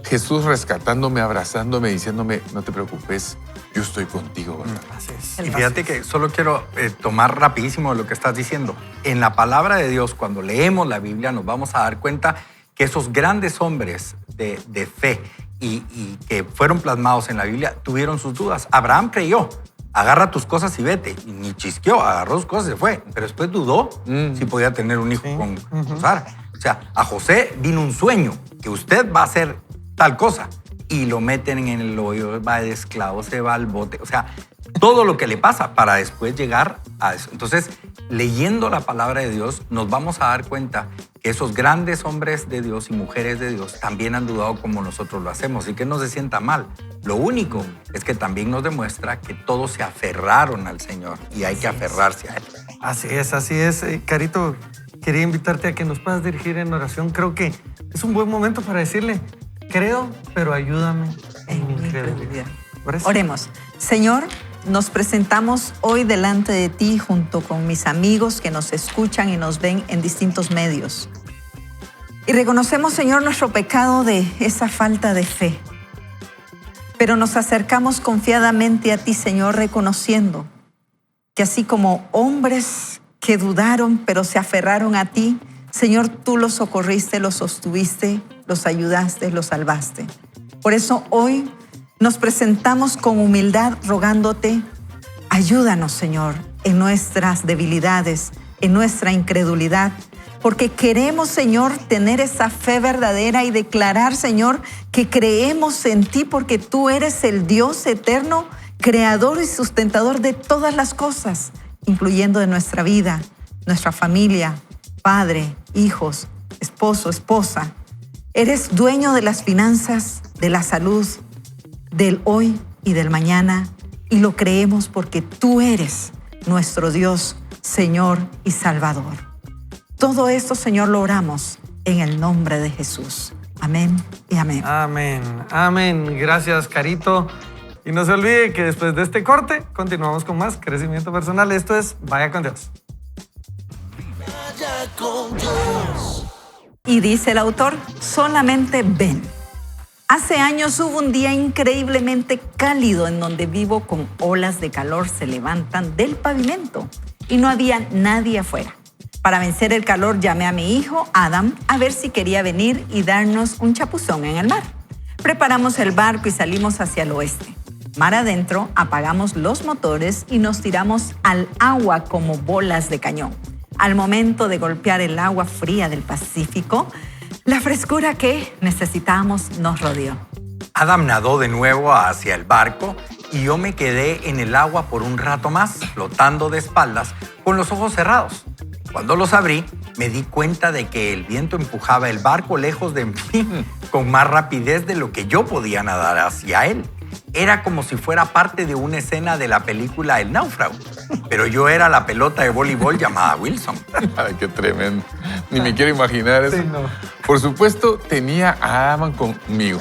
Jesús rescatándome, abrazándome, diciéndome, no te preocupes, yo estoy contigo, ¿verdad? Así es. Y fíjate que solo quiero tomar rapidísimo lo que estás diciendo. En la palabra de Dios, cuando leemos la Biblia, nos vamos a dar cuenta que esos grandes hombres de fe y que fueron plasmados en la Biblia tuvieron sus dudas. Abraham creyó, agarra tus cosas y vete. Y ni chisqueó, agarró sus cosas y se fue. Pero después dudó si podía tener un hijo con Sara. O sea, a José vino un sueño, que usted va a hacer tal cosa. Y lo meten en el hoyo, va de esclavo, se va al bote. O sea, todo lo que le pasa para después llegar a eso. Entonces, leyendo la palabra de Dios, nos vamos a dar cuenta que esos grandes hombres de Dios y mujeres de Dios también han dudado como nosotros lo hacemos y que no se sienta mal. Lo único es que también nos demuestra que todos se aferraron al Señor y hay que aferrarse a Él. Así es, así es. Carito, quería invitarte a que nos puedas dirigir en oración. Creo que es un buen momento para decirle, creo, pero ayúdame en mi incredulidad. Oremos. Señor, nos presentamos hoy delante de ti junto con mis amigos que nos escuchan y nos ven en distintos medios. Y reconocemos, Señor, nuestro pecado de esa falta de fe. Pero nos acercamos confiadamente a ti, Señor, reconociendo que así como hombres que dudaron pero se aferraron a ti, Señor, tú los socorriste, los sostuviste, los ayudaste, los salvaste. Por eso hoy nos presentamos con humildad rogándote, ayúdanos, Señor, en nuestras debilidades, en nuestra incredulidad, porque queremos, Señor, tener esa fe verdadera y declarar, Señor, que creemos en ti porque tú eres el Dios eterno, creador y sustentador de todas las cosas, incluyendo de nuestra vida, nuestra familia, padre, hijos, esposo, esposa. Eres dueño de las finanzas, de la salud, del hoy y del mañana, y lo creemos porque tú eres nuestro Dios, Señor y Salvador. Todo esto, Señor, lo oramos en el nombre de Jesús. Amén y amén. Amén, amén. Gracias, Carito. Y no se olvide que después de este corte continuamos con más crecimiento personal. Esto es Vaya con Dios. Vaya con Dios. Y dice el autor, solamente ven. Hace años hubo un día increíblemente cálido en donde vivo con olas de calor se levantan del pavimento y no había nadie afuera. Para vencer el calor llamé a mi hijo Adam a ver si quería venir y darnos un chapuzón en el mar. Preparamos el barco y salimos hacia el oeste. Mar adentro, apagamos los motores y nos tiramos al agua como bolas de cañón. Al momento de golpear el agua fría del Pacífico, la frescura que necesitábamos nos rodeó. Adam nadó de nuevo hacia el barco y yo me quedé en el agua por un rato más, flotando de espaldas, con los ojos cerrados. Cuando los abrí, me di cuenta de que el viento empujaba el barco lejos de mí con más rapidez de lo que yo podía nadar hacia él. Era como si fuera parte de una escena de la película El Náufrago. Pero yo era la pelota de voleibol llamada Wilson. Ay, qué tremendo. Ni me quiero imaginar eso. Sí, no. Por supuesto, tenía a Aman conmigo.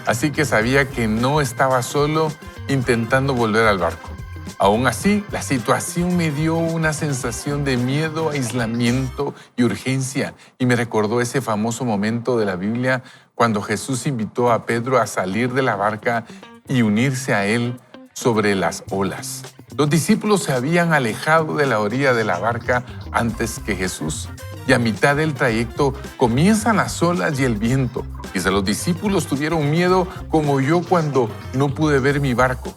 Así que sabía que no estaba solo intentando volver al barco. Aún así, la situación me dio una sensación de miedo, aislamiento y urgencia. Y me recordó ese famoso momento de la Biblia cuando Jesús invitó a Pedro a salir de la barca y unirse a él sobre las olas. Los discípulos se habían alejado de la orilla de la barca antes que Jesús. Y a mitad del trayecto comienzan las olas y el viento. Quizá los discípulos tuvieron miedo como yo cuando no pude ver mi barco.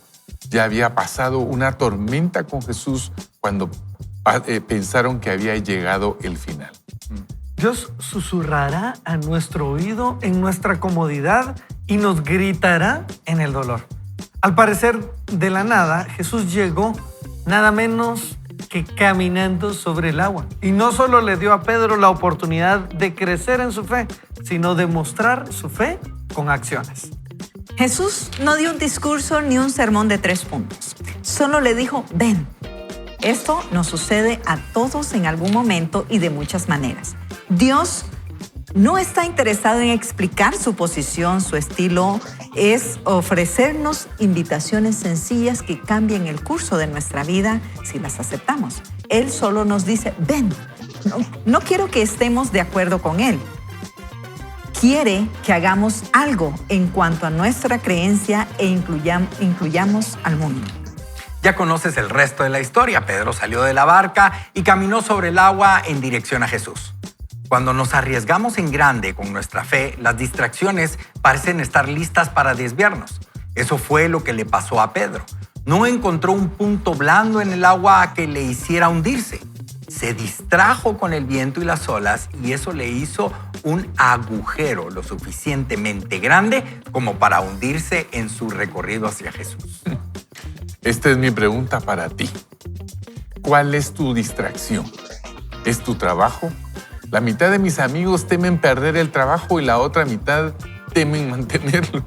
Ya había pasado una tormenta con Jesús cuando pensaron que había llegado el final. Dios susurrará a nuestro oído en nuestra comodidad y nos gritará en el dolor. Al parecer, de la nada, Jesús llegó nada menos que caminando sobre el agua. Y no solo le dio a Pedro la oportunidad de crecer en su fe, sino de mostrar su fe con acciones. Jesús no dio un discurso ni un sermón de 3 puntos. Solo le dijo, ven. Esto nos sucede a todos en algún momento y de muchas maneras. Dios no está interesado en explicar su posición, su estilo. Es ofrecernos invitaciones sencillas que cambien el curso de nuestra vida si las aceptamos. Él solo nos dice, ven. No quiero que estemos de acuerdo con Él. Quiere que hagamos algo en cuanto a nuestra creencia e incluyamos al mundo. Ya conoces el resto de la historia. Pedro salió de la barca y caminó sobre el agua en dirección a Jesús. Cuando nos arriesgamos en grande con nuestra fe, las distracciones parecen estar listas para desviarnos. Eso fue lo que le pasó a Pedro. No encontró un punto blando en el agua que le hiciera hundirse. Se distrajo con el viento y las olas y eso le hizo un agujero lo suficientemente grande como para hundirse en su recorrido hacia Jesús. Esta es mi pregunta para ti. ¿Cuál es tu distracción? ¿Es tu trabajo? La mitad de mis amigos temen perder el trabajo y la otra mitad temen mantenerlo.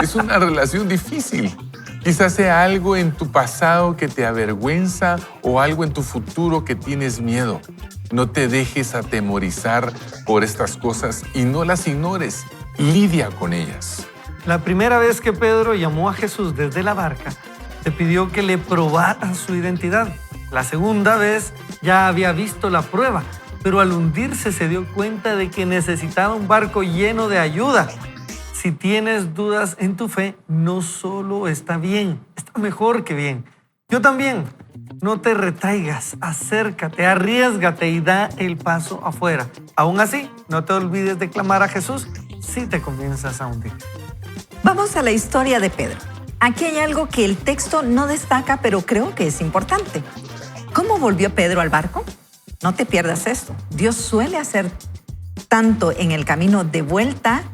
Es una relación difícil. Quizás sea algo en tu pasado que te avergüenza o algo en tu futuro que tienes miedo. No te dejes atemorizar por estas cosas y no las ignores. Lidia con ellas. La primera vez que Pedro llamó a Jesús desde la barca, le pidió que le probara su identidad. La segunda vez ya había visto la prueba, pero al hundirse se dio cuenta de que necesitaba un barco lleno de ayuda. Si tienes dudas en tu fe, no solo está bien, está mejor que bien. Yo también. No te retraigas, acércate, arriésgate y da el paso afuera. Aún así, no te olvides de clamar a Jesús si te comienzas a hundir. Vamos a la historia de Pedro. Aquí hay algo que el texto no destaca, pero creo que es importante. ¿Cómo volvió Pedro al barco? No te pierdas esto. Dios suele hacer tanto en el camino de vuelta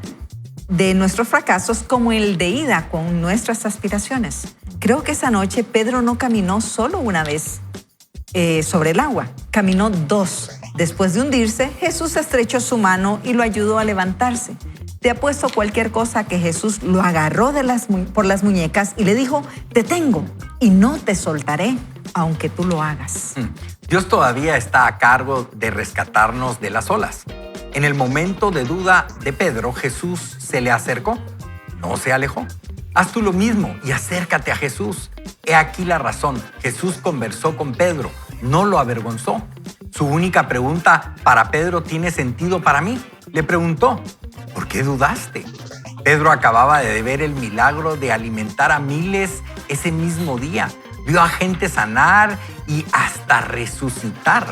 de nuestros fracasos como el de ida con nuestras aspiraciones. Creo que esa noche Pedro no caminó solo una vez sobre el agua, caminó 2. Después de hundirse, Jesús estrechó su mano y lo ayudó a levantarse. Te apuesto cualquier cosa que Jesús lo agarró por las muñecas y le dijo, te tengo y no te soltaré, aunque tú lo hagas. Dios todavía está a cargo de rescatarnos de las olas. En el momento de duda de Pedro, Jesús se le acercó, no se alejó. Haz tú lo mismo y acércate a Jesús. He aquí la razón. Jesús conversó con Pedro, no lo avergonzó. Su única pregunta para Pedro tiene sentido para mí. Le preguntó, ¿por qué dudaste? Pedro acababa de ver el milagro de alimentar a miles ese mismo día. Vio a gente sanar y hasta resucitar.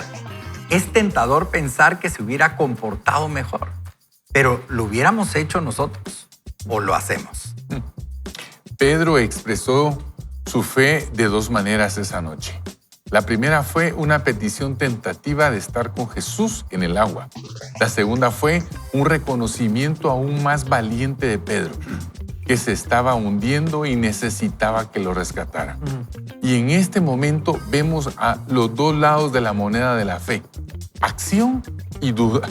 Es tentador pensar que se hubiera comportado mejor, pero ¿lo hubiéramos hecho nosotros o lo hacemos? Pedro expresó su fe de 2 maneras esa noche. La primera fue una petición tentativa de estar con Jesús en el agua. La segunda fue un reconocimiento aún más valiente de Pedro. que se estaba hundiendo y necesitaba que lo rescataran. Y en este momento vemos a los dos lados de la moneda de la fe, acción y duda.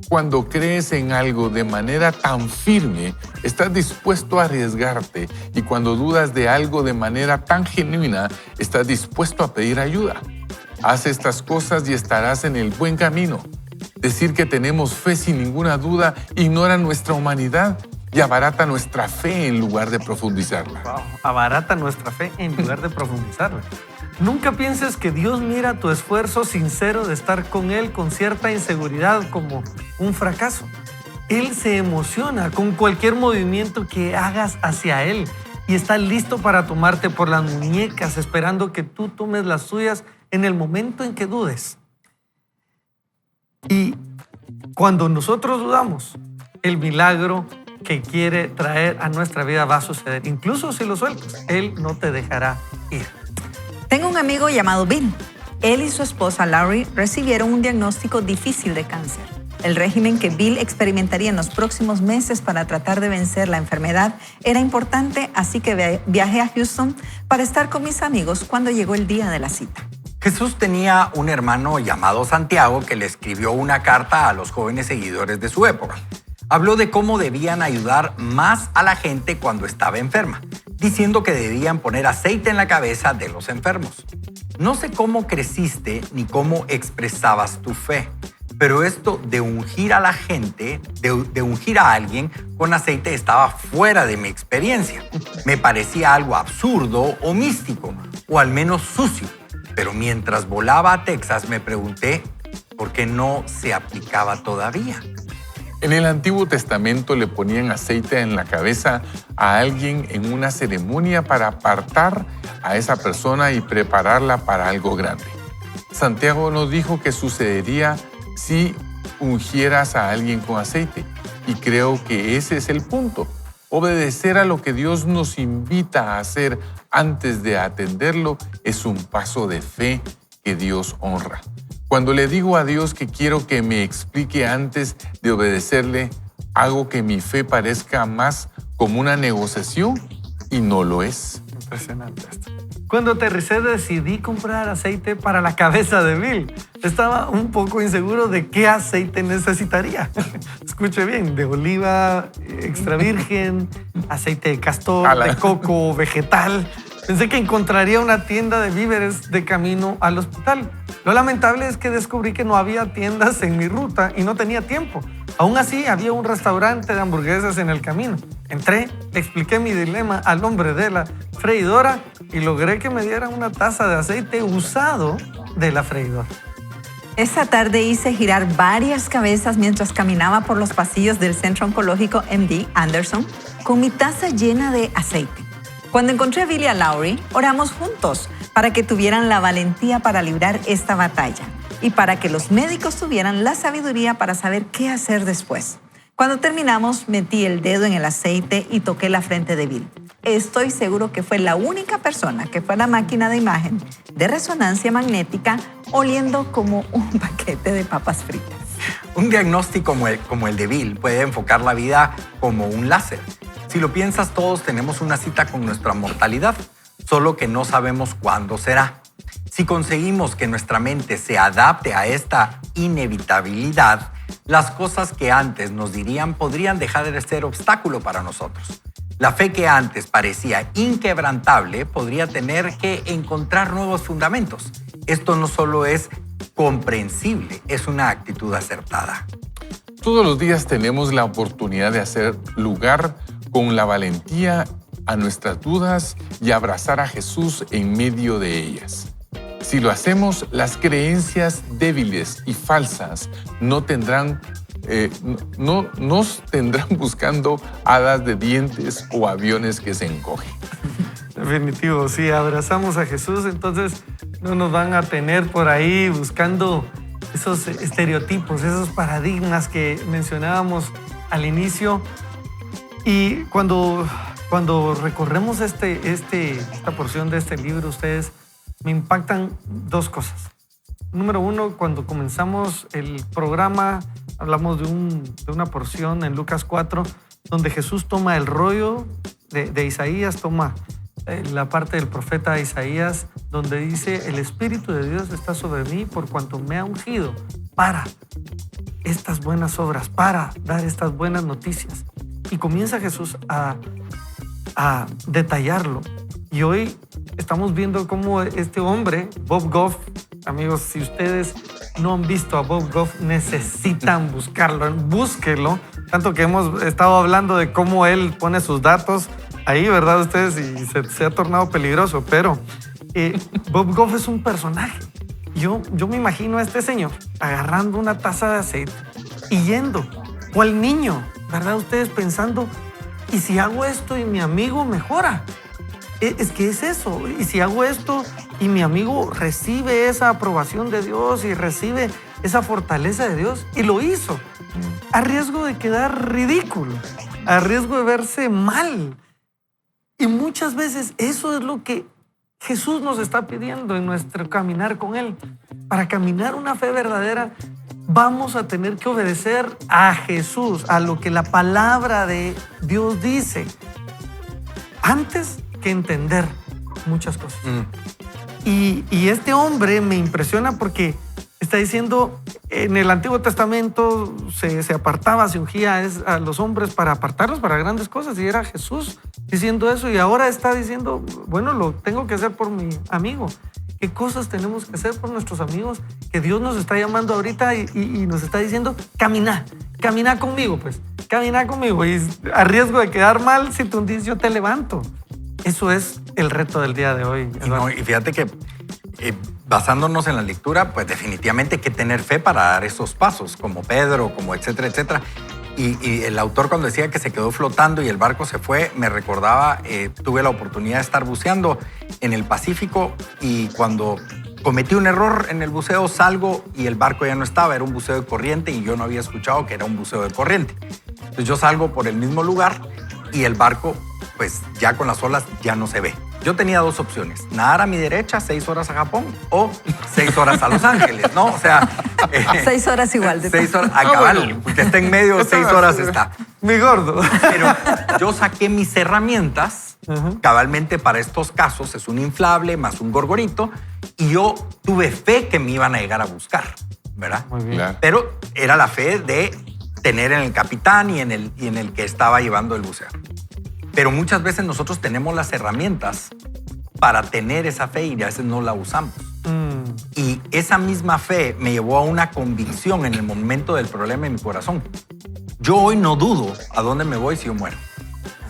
Cuando crees en algo de manera tan firme, estás dispuesto a arriesgarte, y cuando dudas de algo de manera tan genuina, estás dispuesto a pedir ayuda. Haz estas cosas y estarás en el buen camino. Decir que tenemos fe sin ninguna duda ignora nuestra humanidad y abarata nuestra fe en lugar de profundizarla. Wow, abarata nuestra fe en lugar de profundizarla. Nunca pienses que Dios mira tu esfuerzo sincero de estar con Él con cierta inseguridad como un fracaso. Él se emociona con cualquier movimiento que hagas hacia Él y está listo para tomarte por las muñecas, esperando que tú tomes las suyas en el momento en que dudes. Y cuando nosotros dudamos, el milagro que quiere traer a nuestra vida va a suceder. Incluso si lo sueltas, Él no te dejará ir. Tengo un amigo llamado Bill. Él y su esposa Laurie recibieron un diagnóstico difícil de cáncer. El régimen que Bill experimentaría en los próximos meses para tratar de vencer la enfermedad era importante, así que viajé a Houston para estar con mis amigos cuando llegó el día de la cita. Jesús tenía un hermano llamado Santiago que le escribió una carta a los jóvenes seguidores de su época. Habló de cómo debían ayudar más a la gente cuando estaba enferma, diciendo que debían poner aceite en la cabeza de los enfermos. No sé cómo creciste ni cómo expresabas tu fe, pero esto de ungir a la gente, de ungir a alguien con aceite estaba fuera de mi experiencia. Me parecía algo absurdo o místico, o al menos sucio. Pero mientras volaba a Texas me pregunté por qué no se aplicaba todavía. En el Antiguo Testamento le ponían aceite en la cabeza a alguien en una ceremonia para apartar a esa persona y prepararla para algo grande. Santiago nos dijo que sucedería si ungieras a alguien con aceite, y creo que ese es el punto. Obedecer a lo que Dios nos invita a hacer antes de atenderlo es un paso de fe que Dios honra. Cuando le digo a Dios que quiero que me explique antes de obedecerle, hago que mi fe parezca más como una negociación y no lo es. Impresionante esto. Cuando aterricé decidí comprar aceite para la cabeza de Bill. Estaba un poco inseguro de qué aceite necesitaría. Escuche bien, de oliva extra virgen, aceite de castor, de coco, vegetal. Pensé que encontraría una tienda de víveres de camino al hospital. Lo lamentable es que descubrí que no había tiendas en mi ruta y no tenía tiempo. Aún así, había un restaurante de hamburguesas en el camino. Entré, le expliqué mi dilema al hombre de la freidora y logré que me diera una taza de aceite usado de la freidora. Esa tarde hice girar varias cabezas mientras caminaba por los pasillos del Centro Oncológico MD Anderson con mi taza llena de aceite. Cuando encontré a Bill y a Laurie, oramos juntos para que tuvieran la valentía para librar esta batalla y para que los médicos tuvieran la sabiduría para saber qué hacer después. Cuando terminamos, metí el dedo en el aceite y toqué la frente de Bill. Estoy seguro que fue la única persona que fue a la máquina de imagen de resonancia magnética oliendo como un paquete de papas fritas. Un diagnóstico como el de Bill puede enfocar la vida como un láser. Si lo piensas, todos tenemos una cita con nuestra mortalidad, solo que no sabemos cuándo será. Si conseguimos que nuestra mente se adapte a esta inevitabilidad, las cosas que antes nos dirían podrían dejar de ser obstáculo para nosotros. La fe que antes parecía inquebrantable podría tener que encontrar nuevos fundamentos. Esto no solo es comprensible, es una actitud acertada. Todos los días tenemos la oportunidad de hacer lugar con la valentía a nuestras dudas y abrazar a Jesús en medio de ellas. Si lo hacemos, las creencias débiles y falsas no nos tendrán buscando hadas de dientes o aviones que se encogen. Definitivo, si abrazamos a Jesús, entonces no nos van a tener por ahí buscando esos estereotipos, esos paradigmas que mencionábamos al inicio. Y cuando recorremos esta porción de este libro, ustedes me impactan dos cosas. Número uno, cuando comenzamos el programa, hablamos de una porción en Lucas 4, donde Jesús toma el rollo de Isaías, toma la parte del profeta Isaías, donde dice: el Espíritu de Dios está sobre mí por cuanto me ha ungido para estas buenas obras, para dar estas buenas noticias. Y comienza Jesús a detallarlo. Y hoy estamos viendo cómo este hombre, Bob Goff, amigos, si ustedes no han visto a Bob Goff, necesitan buscarlo, búsquenlo. Tanto que hemos estado hablando de cómo él pone sus datos ahí, ¿verdad? Ustedes, y se ha tornado peligroso, pero Bob Goff es un personaje. Yo me imagino a este señor agarrando una taza de aceite y yendo, cual niño, ¿verdad? Ustedes pensando, ¿y si hago esto y mi amigo mejora? Es que es eso. Y si hago esto y mi amigo recibe esa aprobación de Dios y recibe esa fortaleza de Dios, y lo hizo, a riesgo de quedar ridículo, a riesgo de verse mal. Y muchas veces eso es lo que Jesús nos está pidiendo en nuestro caminar con Él. Para caminar una fe verdadera, vamos a tener que obedecer a Jesús, a lo que la palabra de Dios dice, antes que entender muchas cosas. Y este hombre me impresiona porque está diciendo, en el Antiguo Testamento se apartaba, se ungía a los hombres para apartarlos para grandes cosas, y era Jesús diciendo eso, y ahora está diciendo, bueno, lo tengo que hacer por mi amigo. ¿Qué cosas tenemos que hacer por nuestros amigos? Que Dios nos está llamando ahorita y nos está diciendo, camina conmigo, pues, camina conmigo. Y a riesgo de quedar mal, si tú hundís, yo te levanto. Eso es el reto del día de hoy. Y fíjate que basándonos en la lectura, pues definitivamente hay que tener fe para dar esos pasos, como Pedro, como etcétera, etcétera. Y el autor, cuando decía que se quedó flotando y el barco se fue, me recordaba, tuve la oportunidad de estar buceando en el Pacífico, y cuando cometí un error en el buceo, salgo y el barco ya no estaba, era un buceo de corriente y yo no había escuchado que era un buceo de corriente. Entonces yo salgo por el mismo lugar y el barco, pues ya con las olas ya no se ve. Yo tenía dos opciones: nadar a mi derecha 6 horas a Japón o 6 horas a Los Ángeles, ¿no? O sea... 6 horas igual. 6 horas, a cabal, porque está en medio, 6 horas está. Mi gordo. Pero yo saqué mis herramientas, cabalmente para estos casos, es un inflable más un gorgorito, y yo tuve fe que me iban a llegar a buscar, ¿verdad? Muy bien. Claro. Pero era la fe de tener en el capitán y en el que estaba llevando el buceo. Pero muchas veces nosotros tenemos las herramientas para tener esa fe y a veces no la usamos. Y esa misma fe me llevó a una convicción en el momento del problema en mi corazón. Yo hoy no dudo a dónde me voy si yo muero.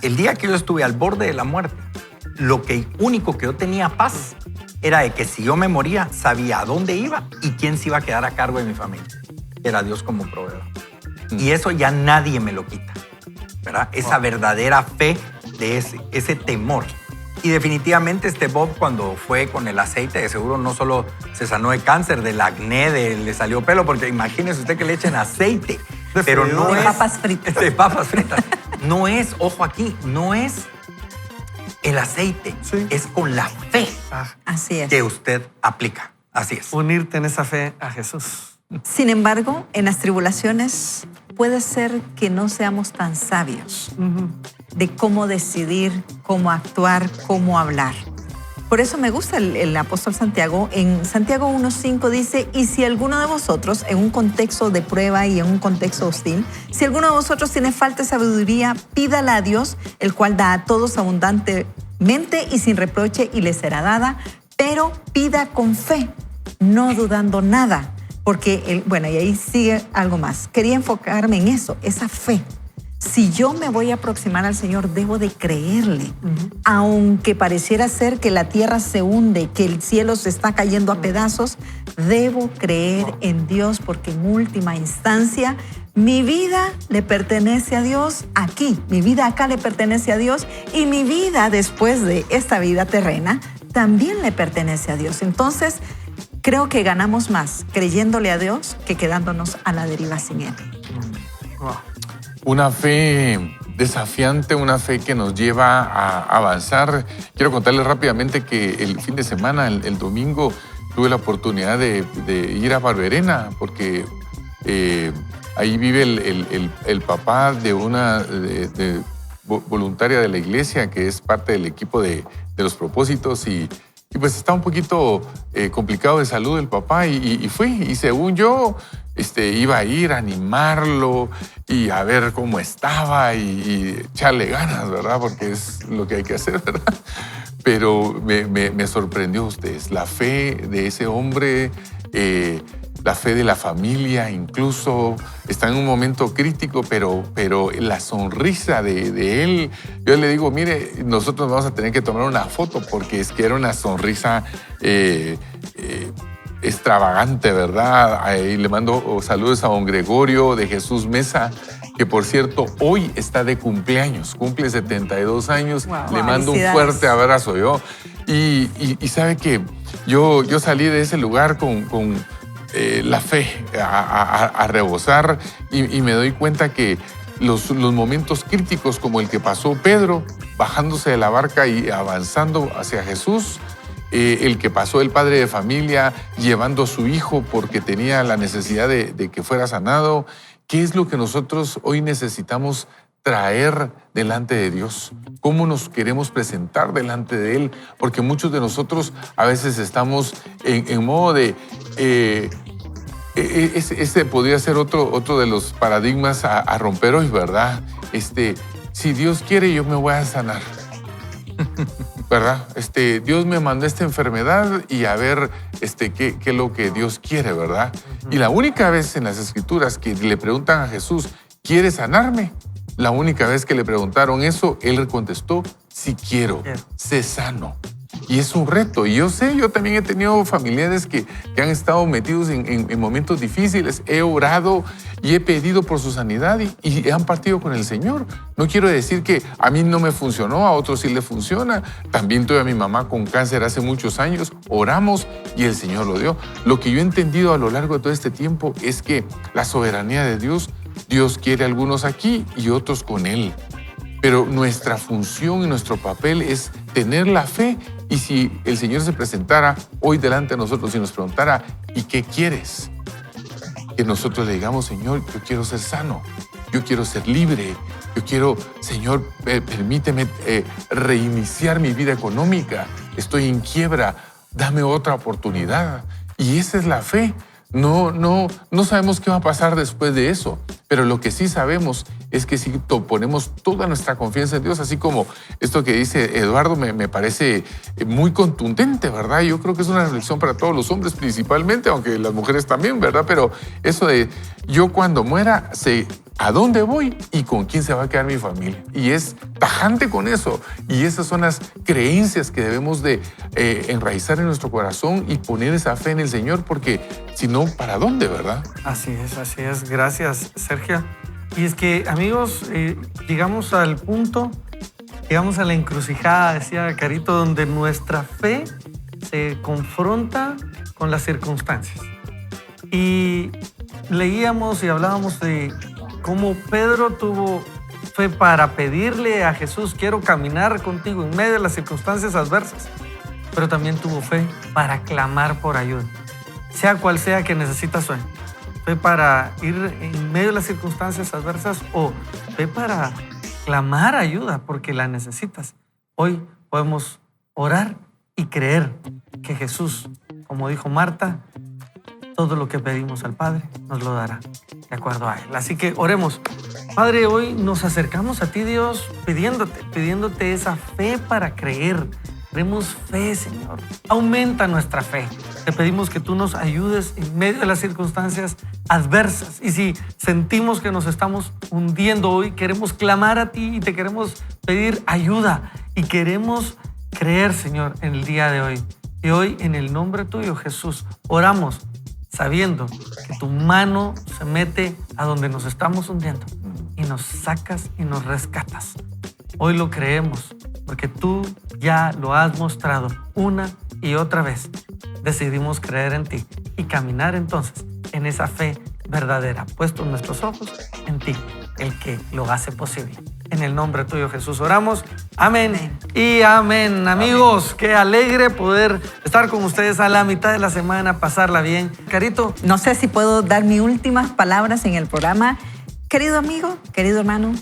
El día que yo estuve al borde de la muerte, lo único que yo tenía paz era de que si yo me moría, sabía a dónde iba y quién se iba a quedar a cargo de mi familia. Era Dios como proveedor. Y eso ya nadie me lo quita, ¿verdad? Esa verdadera fe de ese temor. Y definitivamente este Bob, cuando fue con el aceite, de seguro no solo se sanó de cáncer, del acné, le salió pelo, porque imagínese usted que le echen aceite. Pero no de es... papas fritas. De papas fritas. No es, ojo aquí, no es el aceite, Sí. es con la fe Así es. que usted aplica. Así es. Unirte en esa fe a Jesús. Sin embargo, en las tribulaciones puede ser que no seamos tan sabios de cómo decidir, cómo actuar, cómo hablar. Por eso me gusta el apóstol Santiago. En Santiago 1:5 dice, y si alguno de vosotros, en un contexto de prueba y en un contexto hostil, si alguno de vosotros tiene falta de sabiduría, pídala a Dios, el cual da a todos abundantemente y sin reproche, y le será dada, pero pida con fe, no dudando nada. Porque, y ahí sigue algo más. Quería enfocarme en eso, esa fe. Si yo me voy a aproximar al Señor, debo de creerle. Aunque pareciera ser que la tierra se hunde, que el cielo se está cayendo a pedazos, debo creer en Dios, porque en última instancia mi vida le pertenece a Dios aquí. Mi vida acá le pertenece a Dios, y mi vida después de esta vida terrena también le pertenece a Dios. Entonces, creo que ganamos más creyéndole a Dios que quedándonos a la deriva sin Él. Wow. Una fe desafiante, una fe que nos lleva a avanzar. Quiero contarles rápidamente que el fin de semana, el domingo, tuve la oportunidad de ir a Barberena, porque ahí vive el papá de voluntaria de la iglesia, que es parte del equipo de los propósitos, y pues está un poquito complicado de salud el papá, y fui, y según yo iba a ir a animarlo y a ver cómo estaba y echarle ganas, ¿verdad? Porque es lo que hay que hacer, ¿verdad? Pero me sorprendió ustedes, la fe de ese hombre, la fe de la familia, incluso está en un momento crítico, pero la sonrisa de él, yo le digo, mire, nosotros vamos a tener que tomar una foto porque es que era una sonrisa extravagante, ¿verdad? Y le mando saludos a don Gregorio de Jesús Mesa, que por cierto hoy está de cumpleaños, cumple 72 años, Wow. le mando un Felicidades. fuerte abrazo yo. Y sabe que yo salí de ese lugar con la fe a rebosar, y me doy cuenta que los momentos críticos como el que pasó Pedro, bajándose de la barca y avanzando hacia Jesús, el que pasó el padre de familia llevando a su hijo porque tenía la necesidad de que fuera sanado, ¿qué es lo que nosotros hoy necesitamos traer delante de Dios? ¿Cómo nos queremos presentar delante de Él? Porque muchos de nosotros a veces estamos en modo de... ese podría ser otro de los paradigmas a romper hoy, ¿verdad? Si Dios quiere, yo me voy a sanar, ¿verdad? Dios me mandó esta enfermedad y a ver qué es lo que Dios quiere, ¿verdad? Y la única vez en las Escrituras que le preguntan a Jesús, ¿quieres sanarme? La única vez que le preguntaron eso, Él contestó, sí quiero, sé sano. Y es un reto. Y yo sé, yo también he tenido familiares que han estado metidos en momentos difíciles. He orado y he pedido por su sanidad y han partido con el Señor. No quiero decir que a mí no me funcionó, a otros sí le funciona. También tuve a mi mamá con cáncer hace muchos años. Oramos y el Señor lo dio. Lo que yo he entendido a lo largo de todo este tiempo es que la soberanía de Dios, Dios quiere a algunos aquí y otros con Él. Pero nuestra función y nuestro papel es tener la fe, y si el Señor se presentara hoy delante de nosotros y nos preguntara, ¿y qué quieres? Que nosotros le digamos, Señor, yo quiero ser sano, yo quiero ser libre, yo quiero, Señor, permíteme reiniciar mi vida económica, estoy en quiebra, dame otra oportunidad. Y esa es la fe. No sabemos qué va a pasar después de eso, pero lo que sí sabemos es que si ponemos toda nuestra confianza en Dios, así como esto que dice Eduardo me parece muy contundente, ¿verdad? Yo creo que es una reflexión para todos los hombres principalmente, aunque las mujeres también, ¿verdad? Pero eso de yo cuando muera sé a dónde voy y con quién se va a quedar mi familia. Y es tajante con eso. Y esas son las creencias que debemos de enraizar en nuestro corazón y poner esa fe en el Señor, porque si no, ¿para dónde, verdad? Así es. Gracias, Sergio. Y es que, amigos, llegamos al punto, llegamos a la encrucijada, decía Carito, donde nuestra fe se confronta con las circunstancias. Y leíamos y hablábamos de cómo Pedro tuvo fe para pedirle a Jesús, quiero caminar contigo en medio de las circunstancias adversas, pero también tuvo fe para clamar por ayuda, sea cual sea que necesitas hoy. Fe para ir en medio de las circunstancias adversas o fe para clamar ayuda porque la necesitas. Hoy podemos orar y creer que Jesús, como dijo Marta, todo lo que pedimos al Padre nos lo dará de acuerdo a Él. Así que oremos. Padre, hoy nos acercamos a ti, Dios, pidiéndote esa fe para creer. Queremos fe, Señor. Aumenta nuestra fe. Te pedimos que tú nos ayudes en medio de las circunstancias adversas. Y si sentimos que nos estamos hundiendo hoy, queremos clamar a ti y te queremos pedir ayuda. Y queremos creer, Señor, en el día de hoy. Y hoy, en el nombre tuyo, Jesús, oramos sabiendo que tu mano se mete a donde nos estamos hundiendo y nos sacas y nos rescatas. Hoy lo creemos porque tú ya lo has mostrado una y otra vez. Decidimos creer en ti y caminar entonces en esa fe verdadera, puestos nuestros ojos en ti, el que lo hace posible. En el nombre tuyo, Jesús, oramos. Amén y amén. Amigos, qué alegre poder estar con ustedes a la mitad de la semana, pasarla bien. Carito. No sé si puedo dar mis últimas palabras en el programa. Querido amigo, querido hermano,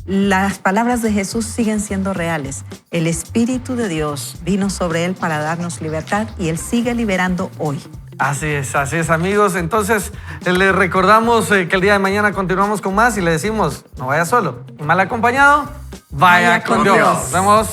las palabras de Jesús siguen siendo reales. El Espíritu de Dios vino sobre él para darnos libertad y él sigue liberando hoy. Así es, amigos. Entonces, les recordamos que el día de mañana continuamos con más y le decimos, no vaya solo. Y mal acompañado, vaya con Dios. Nos vemos.